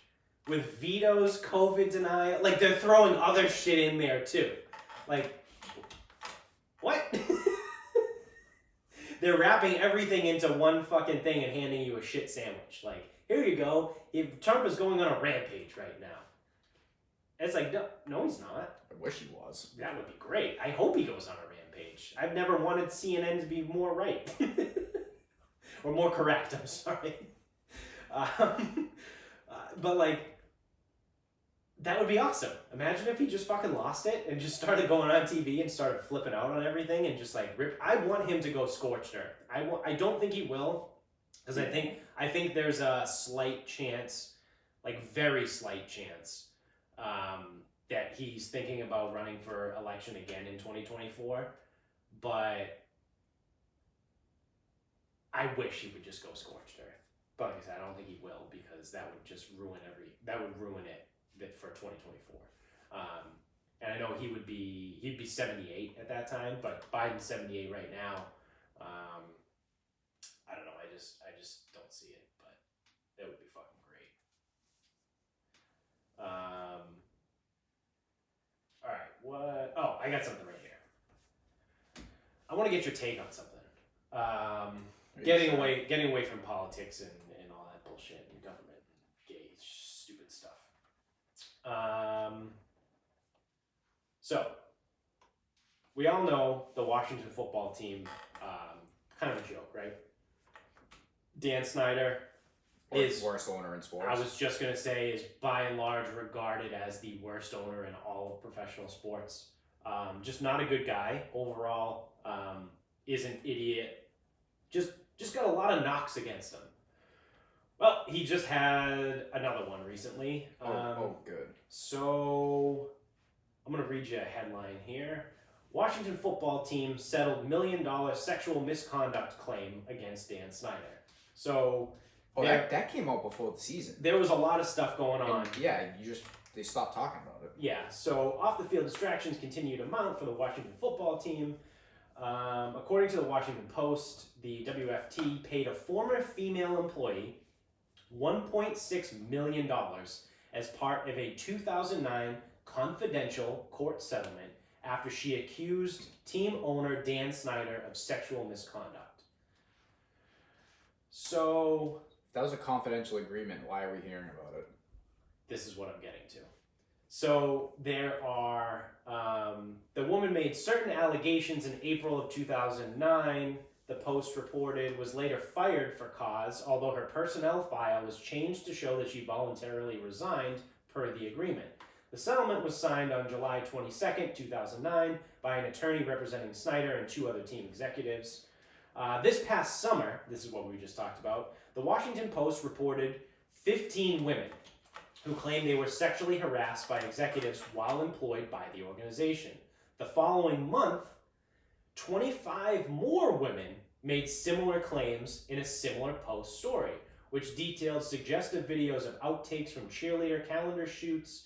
with vetoes, COVID denial. Like, they're throwing other shit in there, too. Like, what? They're wrapping everything into one fucking thing and handing you a shit sandwich. Like, here you go. Trump is going on a rampage right now. And it's like, no, he's not. I wish he was. That would be great. I hope he goes on a rampage. I've never wanted CNN to be more right. Or more correct, I'm sorry. But, like, that would be awesome. Imagine if he just fucking lost it and just started going on TV and started flipping out on everything and just, like, rip. I want him to go scorched earth. I don't think he will, because I think there's a slight chance, like, very slight chance, that he's thinking about running for election again in 2024. But I wish he would just go scorched earth. But like I said, I don't think he will, because that would just ruin it for 2024. And I know he'd be 78 at that time, but Biden's 78 right now. I don't know. I just don't see it, but that would be fucking great. All right. What? Oh, I got something right here. I want to get your take on something. Getting away from politics and all that bullshit and government and gay stupid stuff. So we all know the Washington football team, kind of a joke, right? Dan Snyder is worst owner in sports. I was just gonna say is by and large regarded as the worst owner in all of professional sports. Just not a good guy overall. Is an idiot. Just got a lot of knocks against him. Well, he just had another one recently. Good. So I'm gonna read you a headline here. Washington football team settled $1 million sexual misconduct claim against Dan Snyder. So that came out before the season. there was a lot of stuff going on. And they stopped talking about it. Yeah, so off the field distractions continue to mount for the Washington football team. According to the Washington Post, the WFT paid a former female employee $1.6 million as part of a 2009 confidential court settlement after she accused team owner Dan Snyder of sexual misconduct. So If that was a confidential agreement, why are we hearing about it? this is what I'm getting to. So there are, the woman made certain allegations in April of 2009. The Post reported was later fired for cause, although her personnel file was changed to show that she voluntarily resigned per the agreement. The settlement was signed on July 22nd, 2009 by an attorney representing Snyder and 2 other team executives. This past summer, this is what we just talked about, the Washington Post reported 15 women who claimed they were sexually harassed by executives while employed by the organization. The following month, 25 more women made similar claims in a similar Post story, which detailed suggestive videos of outtakes from cheerleader calendar shoots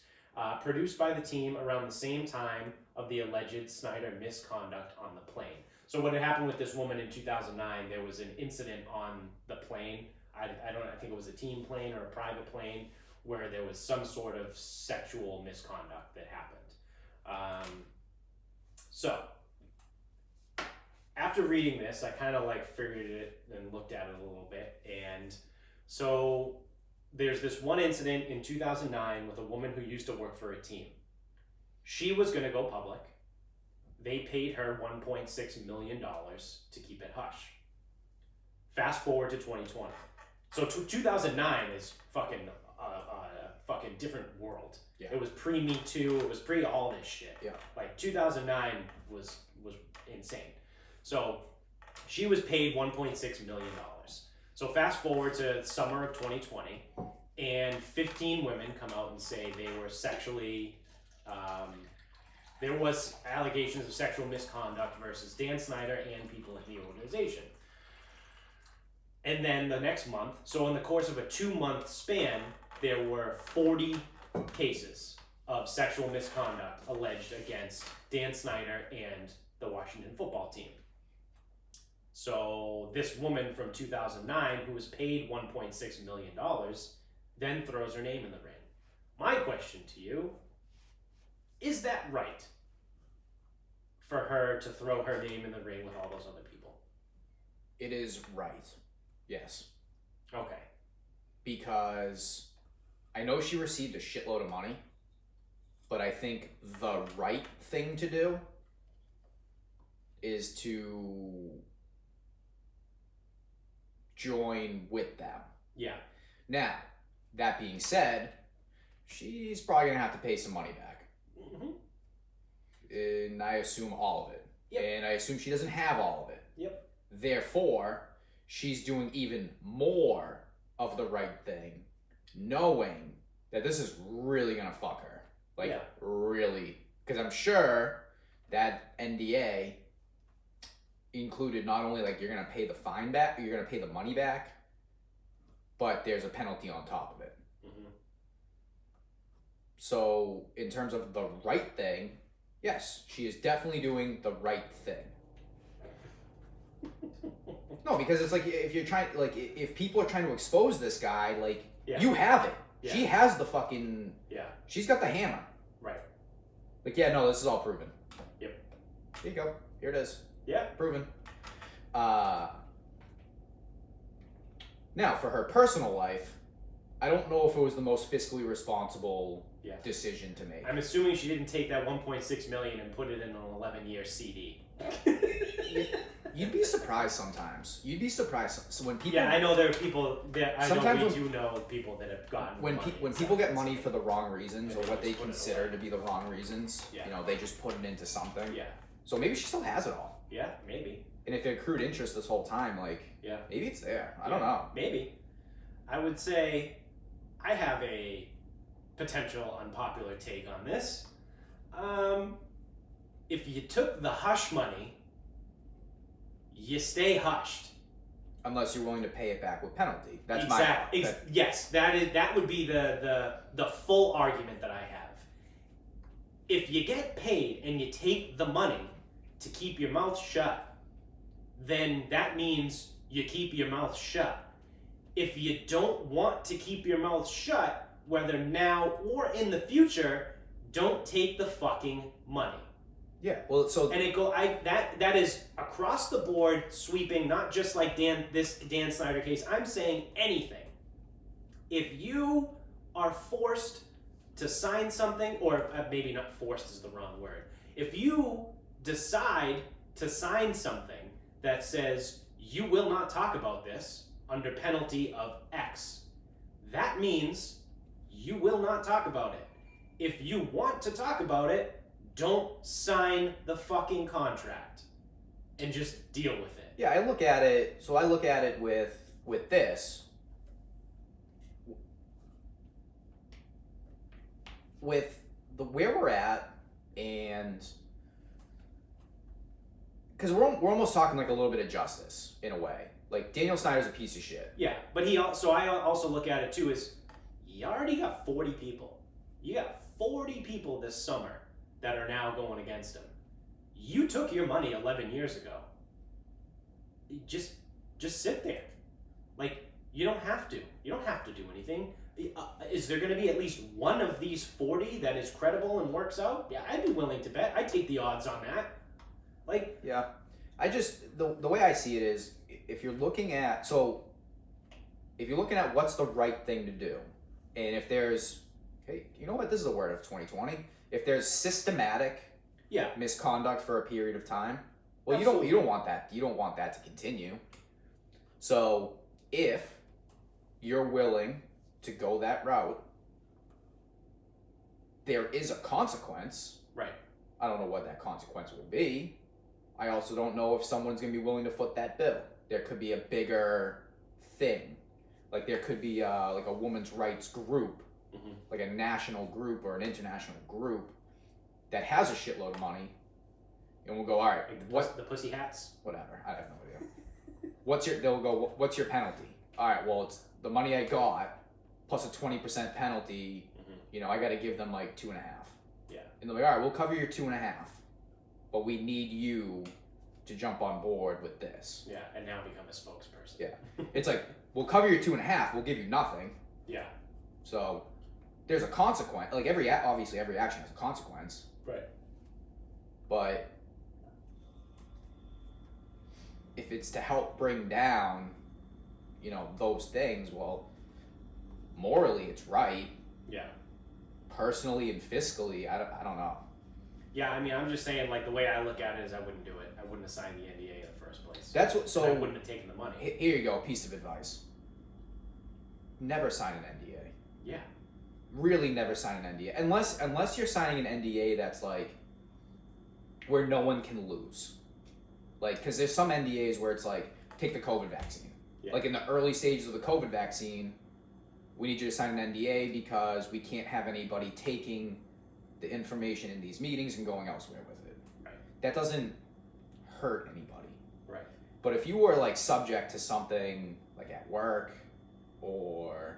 produced by the team around the same time of the alleged Snyder misconduct on the plane. So what had happened with this woman in 2009, there was an incident on the plane. I think it was a team plane or a private plane, where there was some sort of sexual misconduct that happened. So, after reading this, I kind of like figured it and looked at it a little bit. And so, there's this one incident in 2009 with a woman who used to work for a team. She was going to go public. They paid her $1.6 million to keep it hush. Fast forward to 2020. So 2009 is fucking different world. Yeah. It was pre-Me Too. It was pre all this shit. Yeah. Like 2009 was insane. So she was paid $1.6 million. So fast forward to summer of 2020, and 15 women come out and say they were sexually. There was allegations of sexual misconduct versus Dan Snyder and people in the organization. And then the next month, so in the course of a 2-month span, there were 40 cases of sexual misconduct alleged against Dan Snyder and the Washington football team. So this woman from 2009, who was paid $1.6 million, then throws her name in the ring. My question to you, is that right for her to throw her name in the ring with all those other people? It is right. Yes. Okay. Because I know she received a shitload of money, but I think the right thing to do is to join with them. Yeah. Now, that being said, she's probably going to have to pay some money back. Mm-hmm. And I assume all of it. Yep. And I assume she doesn't have all of it. Yep. Therefore, she's doing even more of the right thing, knowing that this is really going to fuck her. Like, Yeah. really. Because I'm sure that NDA included not only, like, you're going to pay the fine back, you're going to pay the money back, but there's a penalty on top of it. Mm-hmm. So, in terms of the right thing, yes, she is definitely doing the right thing. No, because it's like, if you're trying, like, if people are trying to expose this guy, like, Yeah. you have it. Yeah. She has the fucking, Yeah. she's got the hammer. Right. Like, yeah, no, this is all proven. Yep. Here you go. Here it is. Yeah. Proven. Now, for her personal life, I don't know if it was the most fiscally responsible Yeah. decision to make. I'm assuming she didn't take that $1.6 million and put it in an 11-year CD. You'd be surprised sometimes. You'd be surprised. So when people, Yeah, I know there are people that Sometimes we when- do know people that have gotten when money when and people stuff. get money for the wrong reasons, And or they what they just put it consider away. to be the wrong reasons, Yeah. you know, they just put it into something. Yeah. So maybe she still has it all. Yeah, maybe. And if it accrued interest this whole time, like, Yeah. maybe it's there. I don't know. Maybe. I would say I have a potential unpopular take on this. If you took the hush money, you stay hushed. Unless you're willing to pay it back with penalty. That's Exactly. my Yes, that would be the full argument that I have. If you get paid and you take the money to keep your mouth shut, then that means you keep your mouth shut. If you don't want to keep your mouth shut, whether now or in the future, don't take the fucking money. Yeah. Well, so And that is across the board sweeping, not just like this Dan Snyder case. I'm saying anything. If you are forced to sign something, or maybe not forced is the wrong word. If you decide to sign something that says you will not talk about this under penalty of X, that means you will not talk about it. If you want to talk about it, don't sign the fucking contract and just deal with it. Yeah, I look at it with this. With where we're at, and because we're almost talking like a little bit of justice in a way. Like Daniel Snyder's a piece of shit. Yeah, but I also look at it too as you already got 40 people. You got 40 people this summer that are now going against him. You took your money 11 years ago. Just sit there. Like, you don't have to. You don't have to do anything. Is there going to be at least one of these 40 that is credible and works out? Yeah, I'd be willing to bet. I'd take the odds on that. Like, yeah, I just the way I see it is, if you're looking at what's the right thing to do, and if there's, hey, you know what, this is a word of 2020. If there's systematic misconduct for a period of time, well, Absolutely. you don't want that to continue. So if you're willing to go that route, there is a consequence. right. I don't know what that consequence will be. I also don't know if someone's going to be willing to foot that bill. There could be a bigger thing. Like there could be like a women's rights group, like a national group or an international group that has a shitload of money, and we'll go, all right, Like the pussy hats? whatever, I have no idea. They'll go, what's your penalty? All right, well, it's the money I got plus a 20% penalty. You know, I got to give them like 2.5. Yeah. And they're like, all right, we'll cover your 2.5, but we need you to jump on board with this. Yeah, and now become a spokesperson. Yeah. It's like, we'll cover your 2.5, we'll give you nothing. Yeah. So there's a consequence. Like obviously every action has a consequence. Right. But if it's to help bring down, you know, those things, well, morally it's right. Yeah. Personally and fiscally, I don't know. Yeah, I mean, I'm just saying, like, the way I look at it is I wouldn't do it. I wouldn't have signed the NDA in the first place. That's what. So I wouldn't have taken the money. Here you go. A piece of advice. Never sign an NDA. Yeah. Really, never sign an NDA unless you're signing an NDA that's like where no one can lose. Like, because there's some NDAs where it's like, take the COVID vaccine. Yeah. Like in the early stages of the COVID vaccine, we need you to sign an NDA because we can't have anybody taking the information in these meetings and going elsewhere with it. Right. That doesn't hurt anybody. Right. But if you were like subject to something like at work or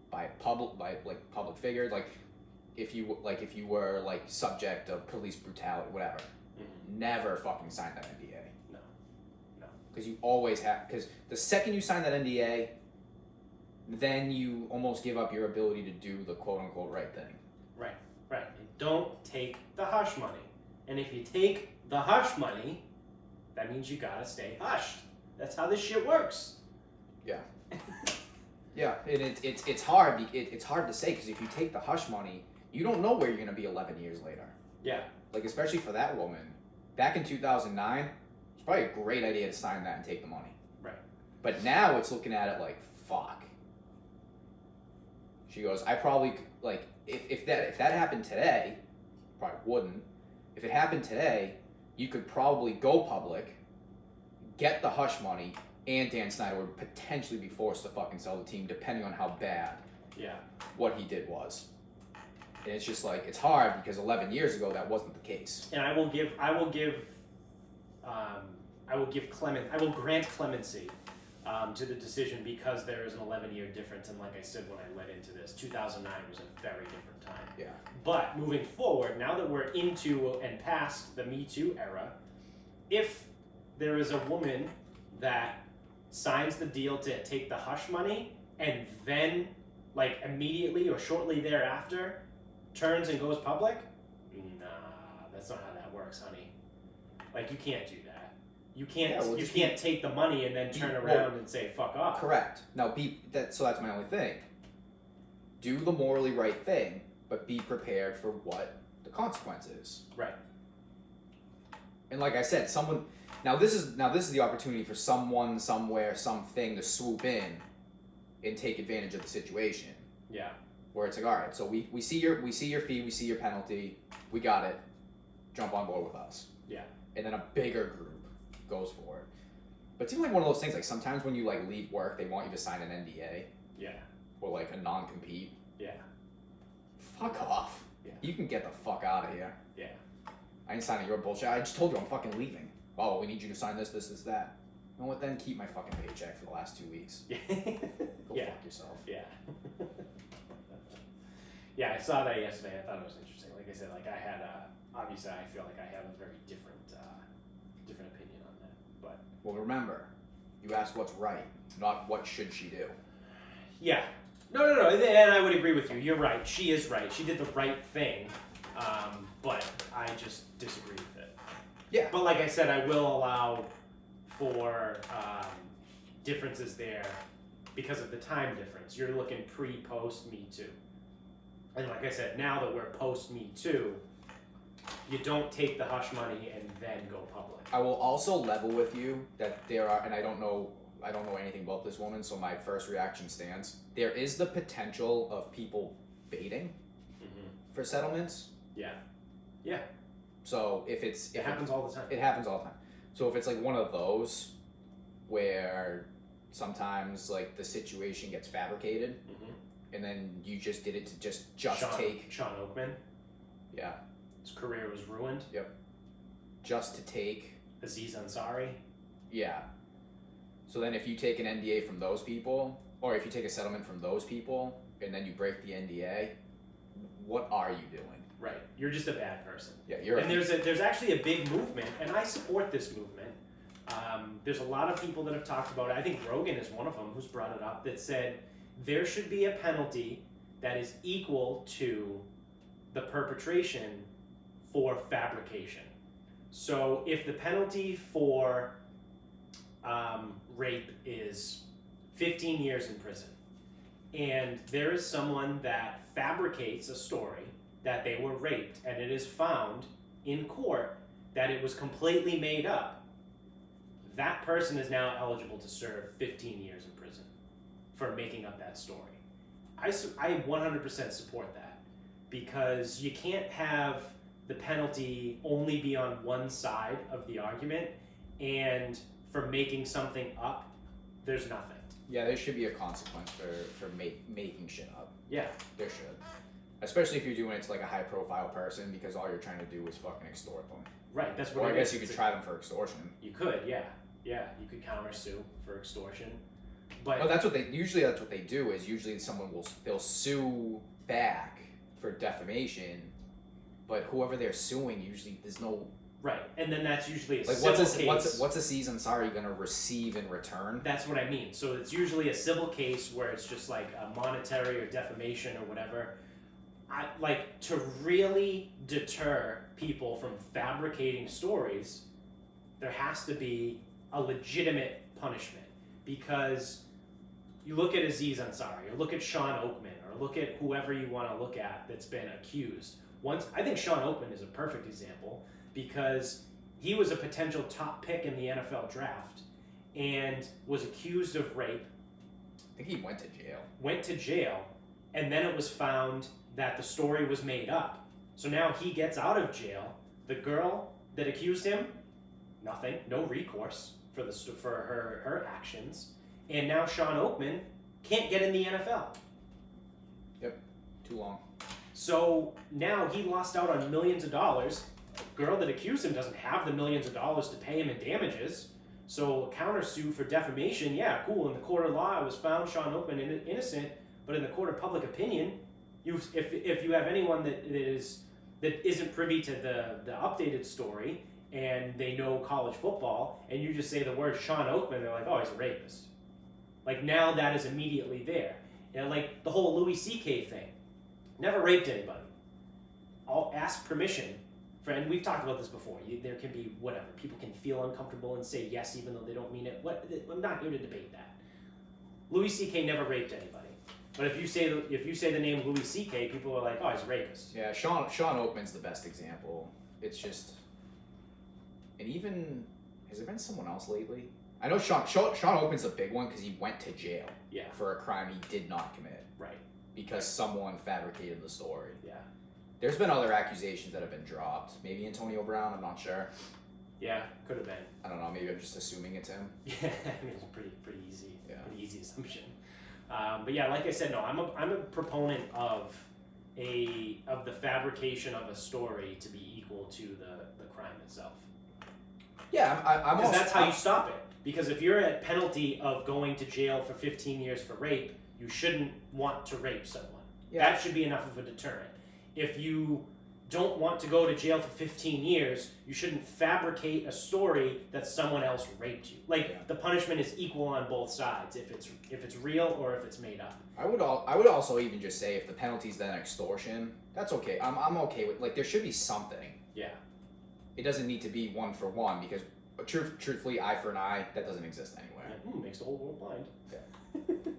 by public figures, like if you were like subject of police brutality, whatever, never fucking sign that NDA. No. Because you always have, because the second you sign that NDA, then you almost give up your ability to do the quote unquote right thing. Right. Right. And don't take the hush money. And if you take the hush money, that means you gotta stay hushed. That's how this shit works. Yeah. Yeah, and it's hard. It's hard to say because if you take the hush money, you don't know where you're gonna be 11 years later. Yeah. Like especially for that woman, back in 2009, it's probably a great idea to sign that and take the money. Right. But now it's looking at it like, fuck. She goes, I probably like if that happened today, probably wouldn't. If it happened today, you could probably go public, get the hush money, and Dan Snyder would potentially be forced to fucking sell the team, depending on how bad what he did was. And it's just like, it's hard because 11 years ago that wasn't the case. And I will grant clemency to the decision because there is an 11-year difference. And like I said when I led into this, 2009 was a very different time. Yeah. But moving forward, now that we're into and past the Me Too era, if there is a woman that signs the deal to take the hush money and then, like, immediately or shortly thereafter turns and goes public, nah, that's not how that works, honey. Like, you can't do that. You can't take the money and then turn around and say fuck off. Correct. Now, so that's my only thing. Do the morally right thing, but be prepared for what the consequence is. Right. And like I said, this is the opportunity for someone, somewhere, something to swoop in and take advantage of the situation. Yeah. Where it's like, all right, so we see your fee, we see your penalty, we got it. Jump on board with us. Yeah. And then a bigger group goes for it. But it seems like one of those things, like sometimes when you like leave work, they want you to sign an NDA. Yeah. Or like a non-compete. Yeah. Fuck off. Yeah. You can get the fuck out of here. Yeah. I ain't signing your bullshit. I just told you I'm fucking leaving. Oh, we need you to sign this, that. You know what? Then keep my fucking paycheck for the last 2 weeks. Yeah. Go Yeah. fuck yourself. Yeah. Yeah, I saw that yesterday. I thought it was interesting. Like I said, like I had obviously I feel like I have a very different opinion on that. But Well, remember, you asked what's right, not what should she do. yeah. No, and I would agree with you. You're right. She is right. She did the right thing. But I just disagree with it. Yeah. But like I said, I will allow for differences there because of the time difference. You're looking pre-post Me Too. And like I said, now that we're post Me Too, you don't take the hush money and then go public. I will also level with you that there are, and I don't know anything about this woman, so my first reaction stands. There is the potential of people baiting for settlements. Yeah. Yeah. So if It happens all the time. It happens all the time. So if it's like one of those where sometimes like the situation gets fabricated and then you just did it to just take Sean Oakman. Yeah. His career was ruined. Yep. Just to take Aziz Ansari. Yeah. So then if you take an NDA from those people, or if you take a settlement from those people, and then you break the NDA, what are you doing? Right. You're just a bad person. Yeah, there's actually a big movement, and I support this movement. There's a lot of people that have talked about it. I think Rogan is one of them who's brought it up, that said there should be a penalty that is equal to the perpetration for fabrication. So if the penalty for rape is 15 years in prison, and there is someone that fabricates a story that they were raped, and it is found in court that it was completely made up, that person is now eligible to serve 15 years in prison for making up that story. I 100% support that, because you can't have the penalty only be on one side of the argument, and for making something up, there's nothing. Yeah, there should be a consequence for making shit up. Yeah. There should. Especially if you're doing it to like a high profile person, because all you're trying to do is fucking extort them. Right, that's what Or I guess you could try them for extortion. You could, yeah. Yeah, you could countersue for extortion. But that's what they do, is usually they'll sue back for defamation, but whoever they're suing, usually there's no. Right, and then that's usually a like civil case. What's a season sorry gonna receive in return? That's what I mean. So it's usually a civil case where it's just like a monetary or defamation or whatever. To really deter people from fabricating stories, there has to be a legitimate punishment. Because you look at Aziz Ansari, or look at Sean Oakman, or look at whoever you want to look at that's been accused. I think Sean Oakman is a perfect example, because he was a potential top pick in the NFL draft and was accused of rape. I think he went to jail. And then it was found that the story was made up. So now he gets out of jail. The girl that accused him, nothing, no recourse for her actions. And now Sean Oakman can't get in the NFL. Yep, too long. So now he lost out on millions of dollars. The girl that accused him doesn't have the millions of dollars to pay him in damages. So countersue for defamation, yeah, cool. In the court of law, it was found Sean Oakman innocent, but in the court of public opinion, if you have anyone that isn't privy to the updated story and they know college football, and you just say the word Sean Oakman, they're like, oh, he's a rapist. Like, now that is immediately there. And like the whole Louis C.K. thing, never raped anybody. I'll ask permission. And we've talked about this before. There can be whatever. People can feel uncomfortable and say yes even though they don't mean it. I'm not here to debate that. Louis C.K. never raped anybody. But if you say the name Louis C.K., people are like, oh, he's a rapist. Yeah, Sean Oakman's the best example. It's just, and even has there been someone else lately? I know Sean Oakman's a big one because he went to jail for a crime he did not commit. Right. Because someone fabricated the story. Yeah. There's been other accusations that have been dropped. Maybe Antonio Brown. I'm not sure. Yeah, could have been. I don't know. Maybe I'm just assuming it's him. Yeah, I mean, it's a pretty easy, pretty easy assumption. But yeah, like I said, no, I'm a proponent of the fabrication of a story to be equal to the crime itself. Yeah, I'm because that's how you stop it. Because if you're at penalty of going to jail for 15 years for rape, you shouldn't want to rape someone. Yeah. That should be enough of a deterrent. If you don't want to go to jail for 15 years, you shouldn't fabricate a story that someone else raped you. Like, the punishment is equal on both sides, if it's real or if it's made up. I would also even just say if the penalty's then extortion, that's okay. I'm okay with, like, there should be something. Yeah. It doesn't need to be one for one because truthfully, eye for an eye, that doesn't exist anywhere. Makes the whole world blind. Yeah.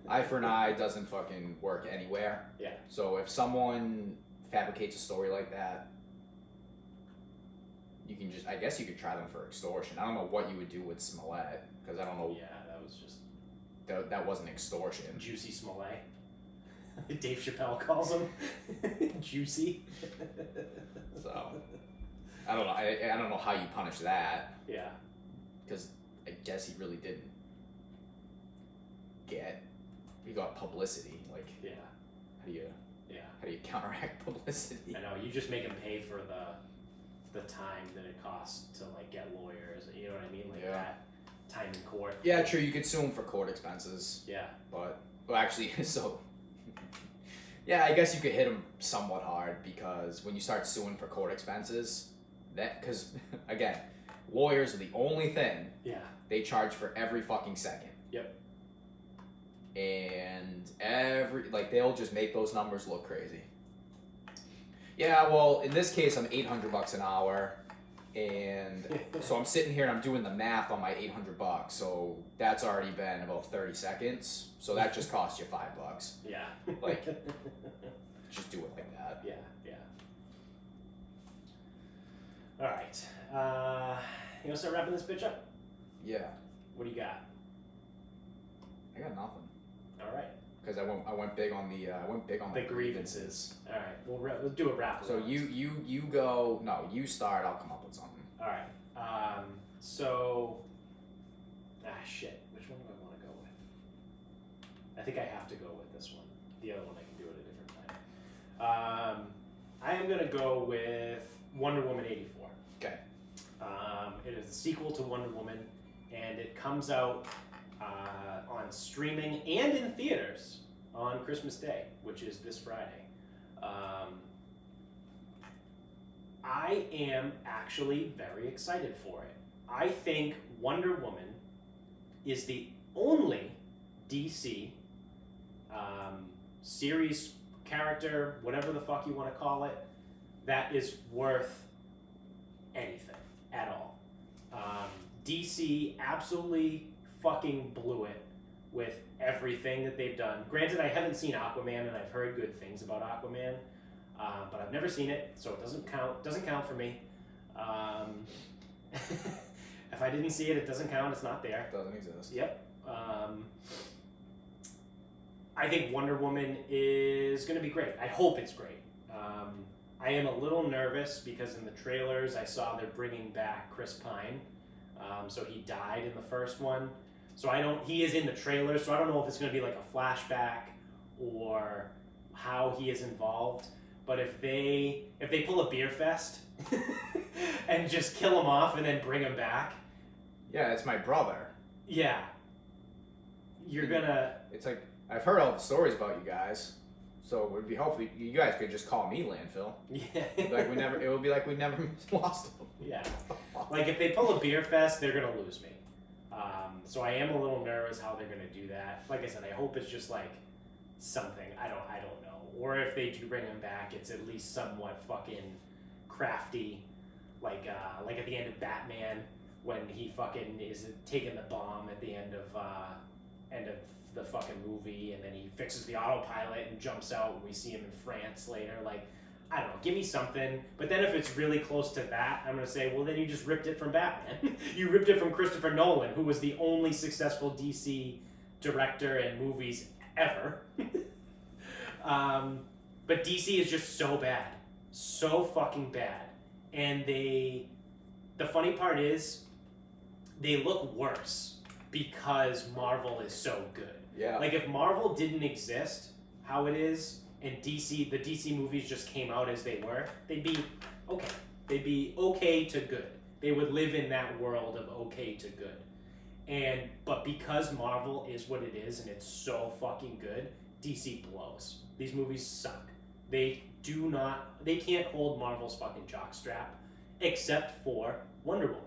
Eye for an eye doesn't fucking work anywhere. Yeah. So if someone fabricates a story like that, I guess you could try them for extortion. I don't know what you would do with Smollett because I don't know. Yeah, that was just that wasn't extortion. Juicy Smollett. Dave Chappelle calls him Juicy. So I don't know. I don't know how you punish that. Yeah. Because I guess he really didn't he got publicity. Like, yeah. How do you counteract publicity? I know, you just make him pay for the time that it costs to like get lawyers. You know what I mean? Like that time in court. Yeah, true. You could sue him for court expenses. Yeah. But actually, so yeah, I guess you could hit him somewhat hard because when you start suing for court expenses, because again, lawyers are the only thing they charge for every fucking second. Yep. And they'll just make those numbers look crazy. Yeah, well, in this case, I'm $800 an hour, and so I'm sitting here and I'm doing the math on my $800. So that's already been about 30 seconds. So that just cost you $5. Yeah. Like, just do it like that. Yeah. All right. You want to start wrapping this bitch up? Yeah. What do you got? I got nothing. All right. Because I went big on the grievances. All right, we'll do a wrap. So you go. No, you start. I'll come up with something. All right. So. Shit. Which one do I want to go with? I think I have to go with this one. The other one I can do at a different time. I am gonna go with Wonder Woman 84. Okay. It is a sequel to Wonder Woman, and it comes out on streaming and in theaters on Christmas Day, which is this Friday. I am actually very excited for it. I think Wonder Woman is the only DC series character, whatever the fuck you want to call it, that is worth anything at all. DC absolutely fucking blew it with everything that they've done. Granted, I haven't seen Aquaman, and I've heard good things about Aquaman, but I've never seen it, so it doesn't count. Doesn't count for me. If I didn't see it, it doesn't count. It's not there. It doesn't exist. Yep. I think Wonder Woman is going to be great. I hope it's great. I am a little nervous because in the trailers I saw they're bringing back Chris Pine. So he died in the first one. So he is in the trailer, so I don't know if it's going to be like a flashback or how he is involved. But if they pull a beer fest and just kill him off and then bring him back. Yeah, it's my brother. Yeah. You're gonna... It's like, I've heard all the stories about you guys. So it would be hopefully you guys could just call me landfill. Yeah. It would be like we never lost them. Yeah. Like if they pull a beer fest, they're gonna lose me. So I am a little nervous how they're gonna do that. Like I said, I hope it's just like something. I don't know. Or if they do bring him back, it's at least somewhat fucking crafty. Like at the end of Batman when he fucking is taking the bomb at the end of the fucking movie, and then he fixes the autopilot and jumps out, and we see him in France later. Like, I don't know, give me something. But then if it's really close to that, I'm gonna say, well, then you just ripped it from Batman. You ripped it from Christopher Nolan, who was the only successful DC director in movies ever. But DC is just so bad, so fucking bad, and the funny part is, they look worse because Marvel is so good. Yeah. Like, if Marvel didn't exist, how it is, and the DC movies just came out as they were, they'd be okay. They'd be okay to good. They would live in that world of okay to good. But because Marvel is what it is and it's so fucking good, DC blows. These movies suck. They can't hold Marvel's fucking jockstrap, except for Wonder Woman.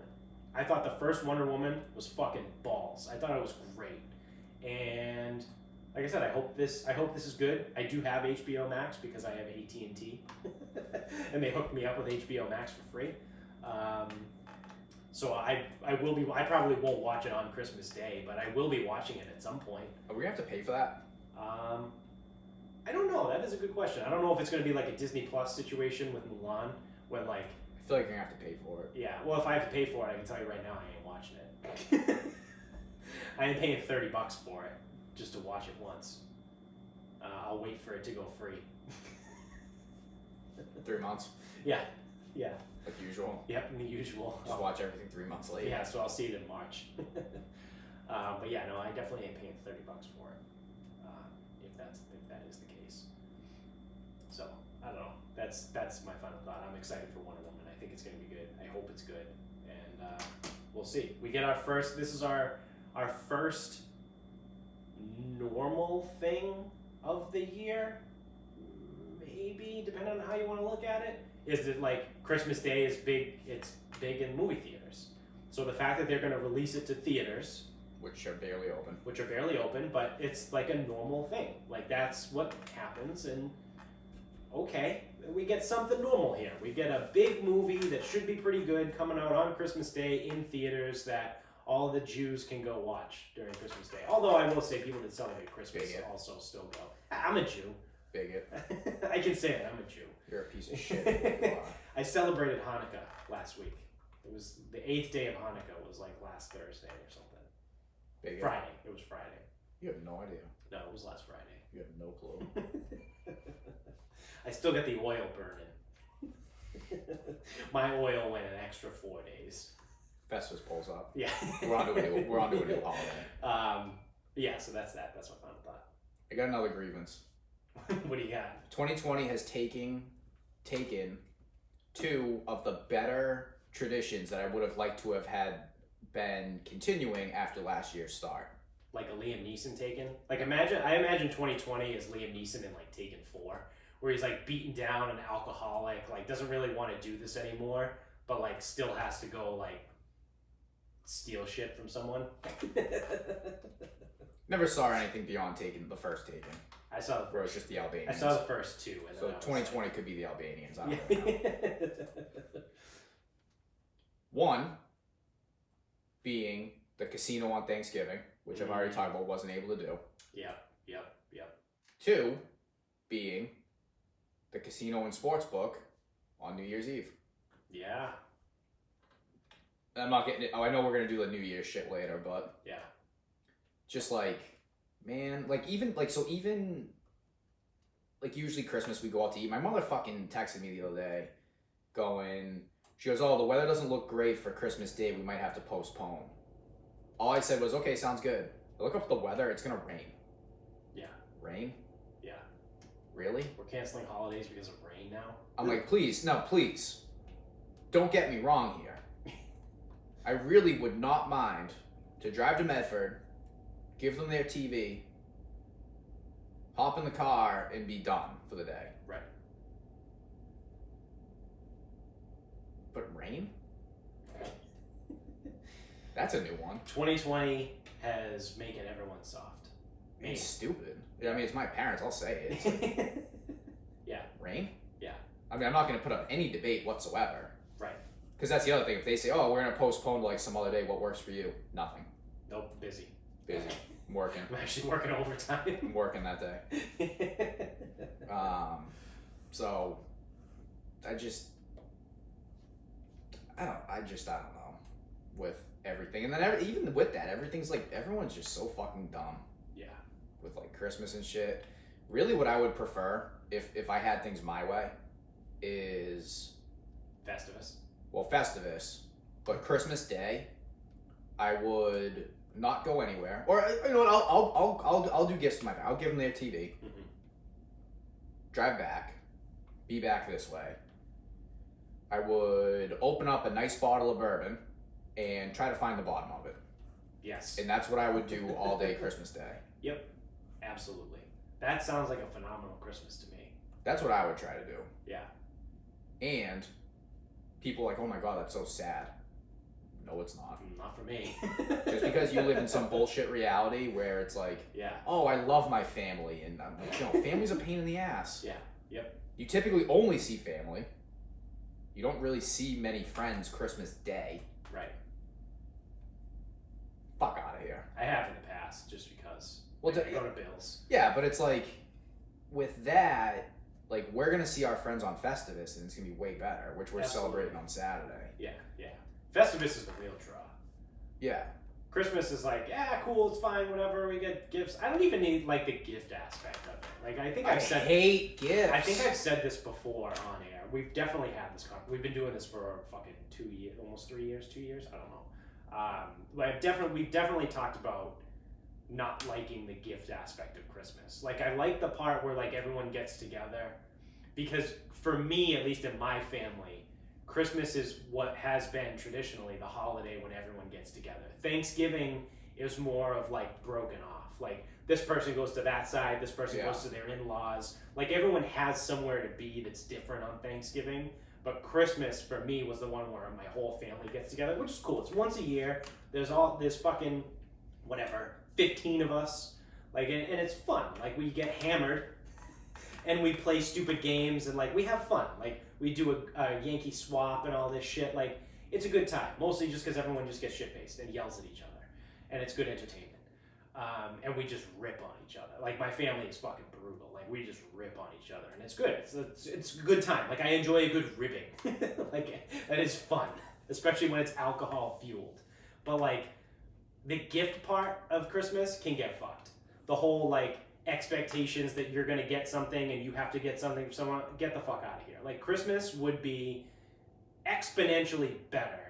I thought the first Wonder Woman was fucking balls. I thought it was great. And like I said, I hope this is good. I do have HBO Max because I have AT&T. And they hooked me up with HBO Max for free. So I probably won't watch it on Christmas Day, but I will be watching it at some point. Are we gonna have to pay for that? I don't know. That is a good question. I don't know if it's going to be like a Disney Plus situation with Mulan, where like... I feel like you're gonna have to pay for it. Yeah, well, if I have to pay for it, I can tell you right now I ain't watching it. I ain't paying $30 for it just to watch it once. I'll wait for it to go free. 3 months. Yeah. Like usual. Yep, the usual. Just watch everything 3 months later. Yeah, so I'll see it in March. But yeah, no, I definitely ain't paying $30 for it. If that is the case. So I don't know. That's my final thought. I'm excited for Wonder Woman. I think it's gonna be good. I hope it's good, and we'll see. We get our first. This is our first normal thing of the year. Maybe, depending on how you want to look at it. Is that like Christmas Day is big? It's big in movie theaters. So the fact that they're going to release it to theaters, which are barely open, but it's like a normal thing. Like, that's what happens, and okay, we get something normal here. We get a big movie that should be pretty good coming out on Christmas Day in theaters that all the Jews can go watch during Christmas Day. Although I will say people that celebrate Christmas Bigot. also still go. I'm a Jew. Bigot. I can say it, I'm a Jew. You're a piece of shit. I celebrated Hanukkah last week. It was the 8th day of Hanukkah was like last Thursday or something. Bigot. Friday. It was Friday. You have no idea. No, it was last Friday. You have no clue. I still got the oil burning. My oil went an extra 4 days. Festivus pulls up. Yeah. We're on to a new holiday. Yeah, so that's that. That's my final thought. I got another grievance. What do you got? 2020 has taken 2 of the better traditions that I would have liked to have had been continuing after last year's start. Like a Liam Neeson Taken? Like, I imagine 2020 as Liam Neeson in like Taken 4, where he's like beaten down and alcoholic, like doesn't really want to do this anymore, but like still has to go like steal shit from someone. Never saw anything beyond the first Taken. I saw the where first. it's just the Albanians. I saw the first 2. And So then 2020 could be the Albanians. I don't know. 1 being the casino on Thanksgiving, which I've already talked about, wasn't able to do. Yep. 2 being the casino and sportsbook on New Year's Eve. Yeah. I'm not getting it. Oh, I know we're gonna do the New Year's shit later, but Yeah. just like, man, like even usually Christmas we go out to eat. My mother fucking texted me the other day, she goes, "Oh, the weather doesn't look great for Christmas Day. We might have to postpone." All I said was, "Okay, sounds good." I look up the weather. It's gonna rain. Yeah. Rain? Yeah. Really? We're canceling holidays because of rain now. I'm like, please, don't get me wrong here. I really would not mind to drive to Medford, give them their TV, hop in the car, and be done for the day. Right. But rain? That's a new one. 2020 has making everyone soft. It's stupid. I mean, it's my parents, I'll say it. It's like, Yeah. rain? Yeah. I mean, I'm not going to put up any debate whatsoever. Right. Because that's the other thing. If they say, "Oh, we're going to postpone to like some other day," what works for you? Nothing. Nope. Busy. I'm working. I'm actually working overtime. I'm working that day. So I don't know with everything, and then even with that, everything's like everyone's just so fucking dumb. Yeah. With like Christmas and shit. Really, what I would prefer if I had things my way is Festivus. Well, Festivus, but Christmas Day, I would not go anywhere. Or you know what? I'll do gifts to my. I'll give them their TV. Mm-hmm. Drive back, be back this way. I would open up a nice bottle of bourbon and try to find the bottom of it. Yes. And that's what I would do all day Christmas Day. Yep. Absolutely. That sounds like a phenomenal Christmas to me. That's what I would try to do. Yeah. And people are like, oh my god, that's so sad. No, it's not. Not for me. Just because you live in some bullshit reality where it's like, yeah, oh, I love my family, and I'm like, no, family's a pain in the ass. Yeah. Yep. You typically only see family. You don't really see many friends Christmas Day. Right. Fuck out of here. I have in the past, just because. Well, I go to Bills. Yeah, but it's like, with that, like, we're gonna see our friends on Festivus, and it's gonna be way better, which we're celebrating on Saturday. Yeah, yeah. Festivus is the real draw. Yeah. Christmas is like, yeah, cool, it's fine, whatever. We get gifts. I don't even need like the gift aspect of it. Like, I think I hate gifts. I think I've said this before on air. We've definitely had this conversation. We've been doing this for fucking 2 years, almost 3 years, 2 years. I don't know. We've definitely talked about not liking the gift aspect of Christmas. Like, I like the part where like everyone gets together, because for me, at least in my family, Christmas is what has been traditionally the holiday when everyone gets together. Thanksgiving is more of like broken off. Like, this person goes to that side, this person goes to their in-laws. Like, everyone has somewhere to be that's different on Thanksgiving. But Christmas for me was the one where my whole family gets together, which is cool. It's once a year. There's fucking whatever, 15 of us. Like, and it's fun. Like, we get hammered and we play stupid games and like we have fun. Like, we do a Yankee swap and all this shit. Like, it's a good time. Mostly just because everyone just gets shit-faced and yells at each other. And it's good entertainment. And we just rip on each other. Like, my family is fucking brutal. Like, we just rip on each other. And it's good. It's a good time. Like, I enjoy a good ribbing. Like, that is fun. Especially when it's alcohol-fueled. But, like, the gift part of Christmas can get fucked. The whole, like, expectations that you're gonna get something and you have to get something from someone, get the fuck out of here. Like, Christmas would be exponentially better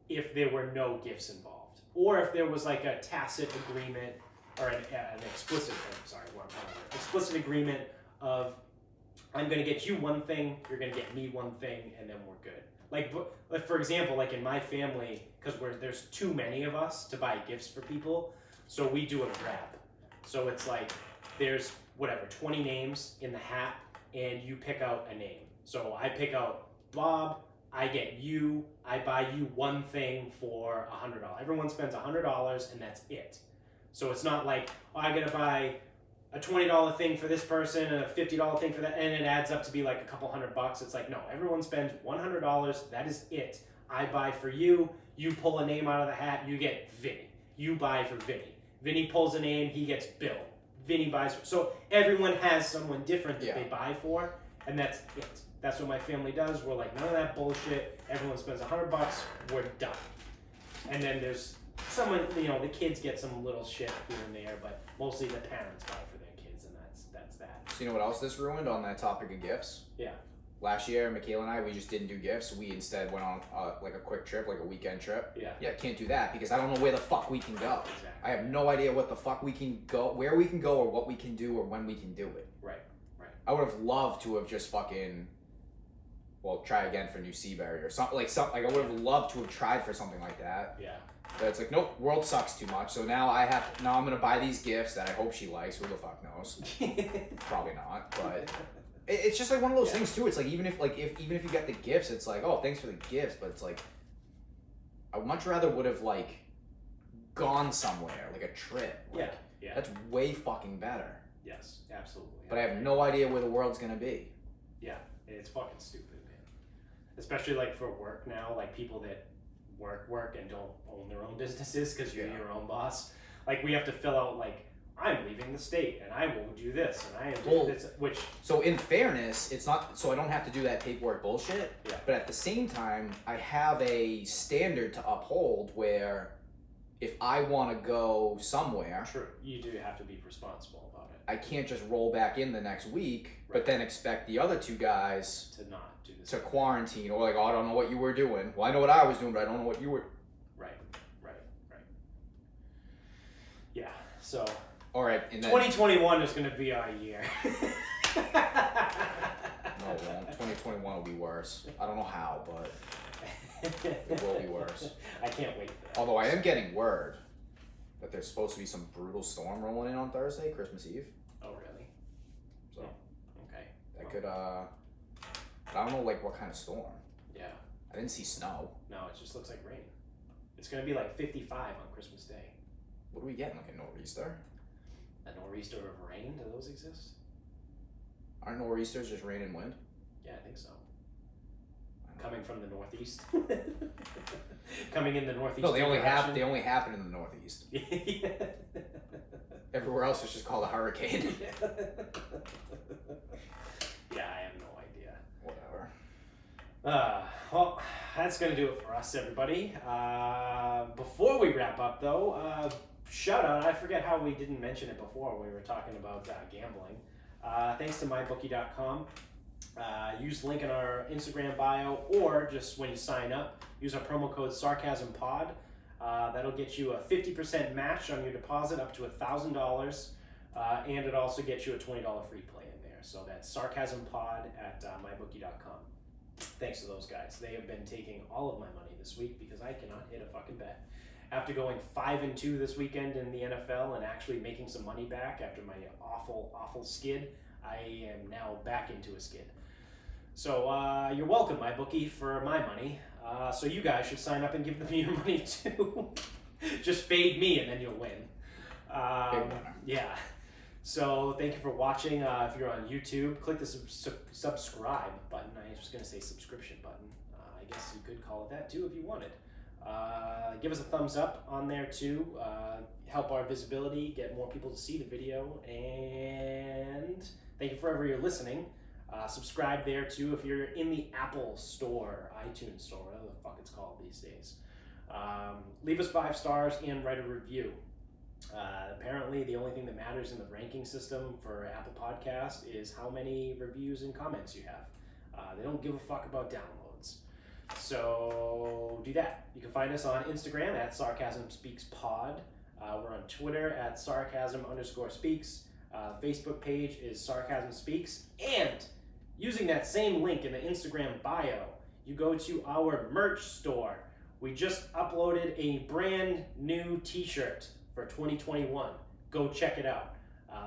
if there were no gifts involved, or if there was like a tacit agreement or an explicit explicit agreement of, I'm gonna get you one thing, you're gonna get me one thing, and then we're good. Like for example, like in my family, because there's too many of us to buy gifts for people, so we do a grab. So it's like, there's 20 names in the hat, and you pick out a name. So I pick out Bob, I get you, I buy you one thing for $100. Everyone spends $100 and that's it. So it's not like, oh, I gotta buy a $20 thing for this person and a $50 thing for that, and it adds up to be like a couple $100. It's like, no, everyone spends $100, that is it. I buy for you, you pull a name out of the hat, you get Vinny. You buy for Vinny. Vinny pulls a name, he gets Bill. Vinny buys for, so everyone has someone different that they buy for, and that's it. That's what my family does. We're like, none of that bullshit. Everyone spends $100, we're done. And then there's someone, the kids get some little shit here and there, but mostly the parents buy for their kids, and that's that. So you know what else this ruined on that topic of gifts? Yeah. Last year, Michaela and I, we just didn't do gifts. We instead went on like a quick trip, like a weekend trip. Yeah. Yeah, can't do that because I don't know where the fuck we can go. Exactly. I have no idea what the fuck we can go, where we can go, or what we can do, or when we can do it. Right. I would have loved to have just fucking, try again for New Seabury or something like I would have loved to have tried for something like that. Yeah. But it's like, nope, world sucks too much. So now I'm gonna buy these gifts that I hope she likes. Who the fuck knows? Probably not, but. It's just like one of those things too. It's like even if you get the gifts, it's like, oh, thanks for the gifts, but it's like I much rather would have like gone somewhere, like a trip. Like, yeah. That's way fucking better. Yes, absolutely. But I have no idea where the world's gonna be. Yeah, it's fucking stupid, man. Especially like for work now, like people that work and don't own their own businesses because you're your own boss. Like we have to fill out like I'm leaving the state and I will do this and I am Well, doing this, which So in fairness, it's not so I don't have to do that paperwork bullshit. Yeah. But at the same time, I have a standard to uphold where if I want to go somewhere, true, you do have to be responsible about it I can't just roll back in the next week, but then expect the other two guys to not do this. to quarantine or like, oh, I don't know what you were doing. Well, I know what I was doing, but I don't know what you were. Right. Yeah. So. All right, and then 2021 is going to be our year. no, it won't. 2021 will be worse. I don't know how, but it will be worse. I can't wait for that. Although I am getting word that there's supposed to be some brutal storm rolling in on Thursday, Christmas Eve. Oh, really? So Okay. that could but I don't know like what kind of storm. Yeah. I didn't see snow. No, it just looks like rain. It's going to be like 55 on Christmas Day. What are we getting? Like a nor'easter? A nor'easter of rain? Do those exist? Aren't nor'easters just rain and wind? Yeah, I think so. I don't Coming from the northeast. Coming in the northeast. know. No, they only direction. happen in the northeast. Yeah. Everywhere else is just called a hurricane. Yeah, I have no idea. Whatever. Well, that's going to do it for us, everybody. Before we wrap up, though, shout out. I forget how we didn't mention it before when we were talking about gambling. Thanks to mybookie.com. Use the link in our Instagram bio, or just when you sign up, use our promo code SarcasmPod. That'll get you a 50% match on your deposit up to $1,000, and it also gets you a $20 free play in there. So that's SarcasmPod at mybookie.com. Thanks to those guys. They have been taking all of my money this week because I cannot hit a fucking bet. After going 5-2 this weekend in the NFL and actually making some money back after my awful skid, I am now back into a skid. So you're welcome, my bookie, for my money. So you guys should sign up and give them your money too. Just fade me and then you'll win. Yeah. So thank you for watching. If you're on YouTube, click the subscribe button. I was going to say subscription button. I guess you could call it that too if you wanted. Give us a thumbs up on there too. Help our visibility, get more people to see the video. And thank you for wherever you're listening. Subscribe there too if you're in the Apple Store, iTunes Store, whatever the fuck it's called these days. Leave us 5 stars and write a review. Apparently, the only thing that matters in the ranking system for Apple Podcast is how many reviews and comments you have. They don't give a fuck about downloads. So do that. You can find us on Instagram at SarcasmSpeaksPod. We're on Twitter at Sarcasm_speaks. Facebook page is Sarcasm Speaks. And using that same link in the Instagram bio, you go to our merch store. We just uploaded a brand new t-shirt for 2021. Go check it out.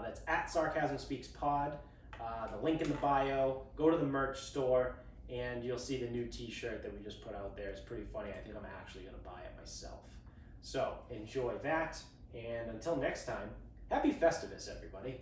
That's at Sarcasm Speaks Pod. The link in the bio. Go to the merch store and you'll see the new t-shirt that we just put out there. It's pretty funny. I think I'm actually going to buy it myself. So enjoy that. And until next time, happy Festivus, everybody.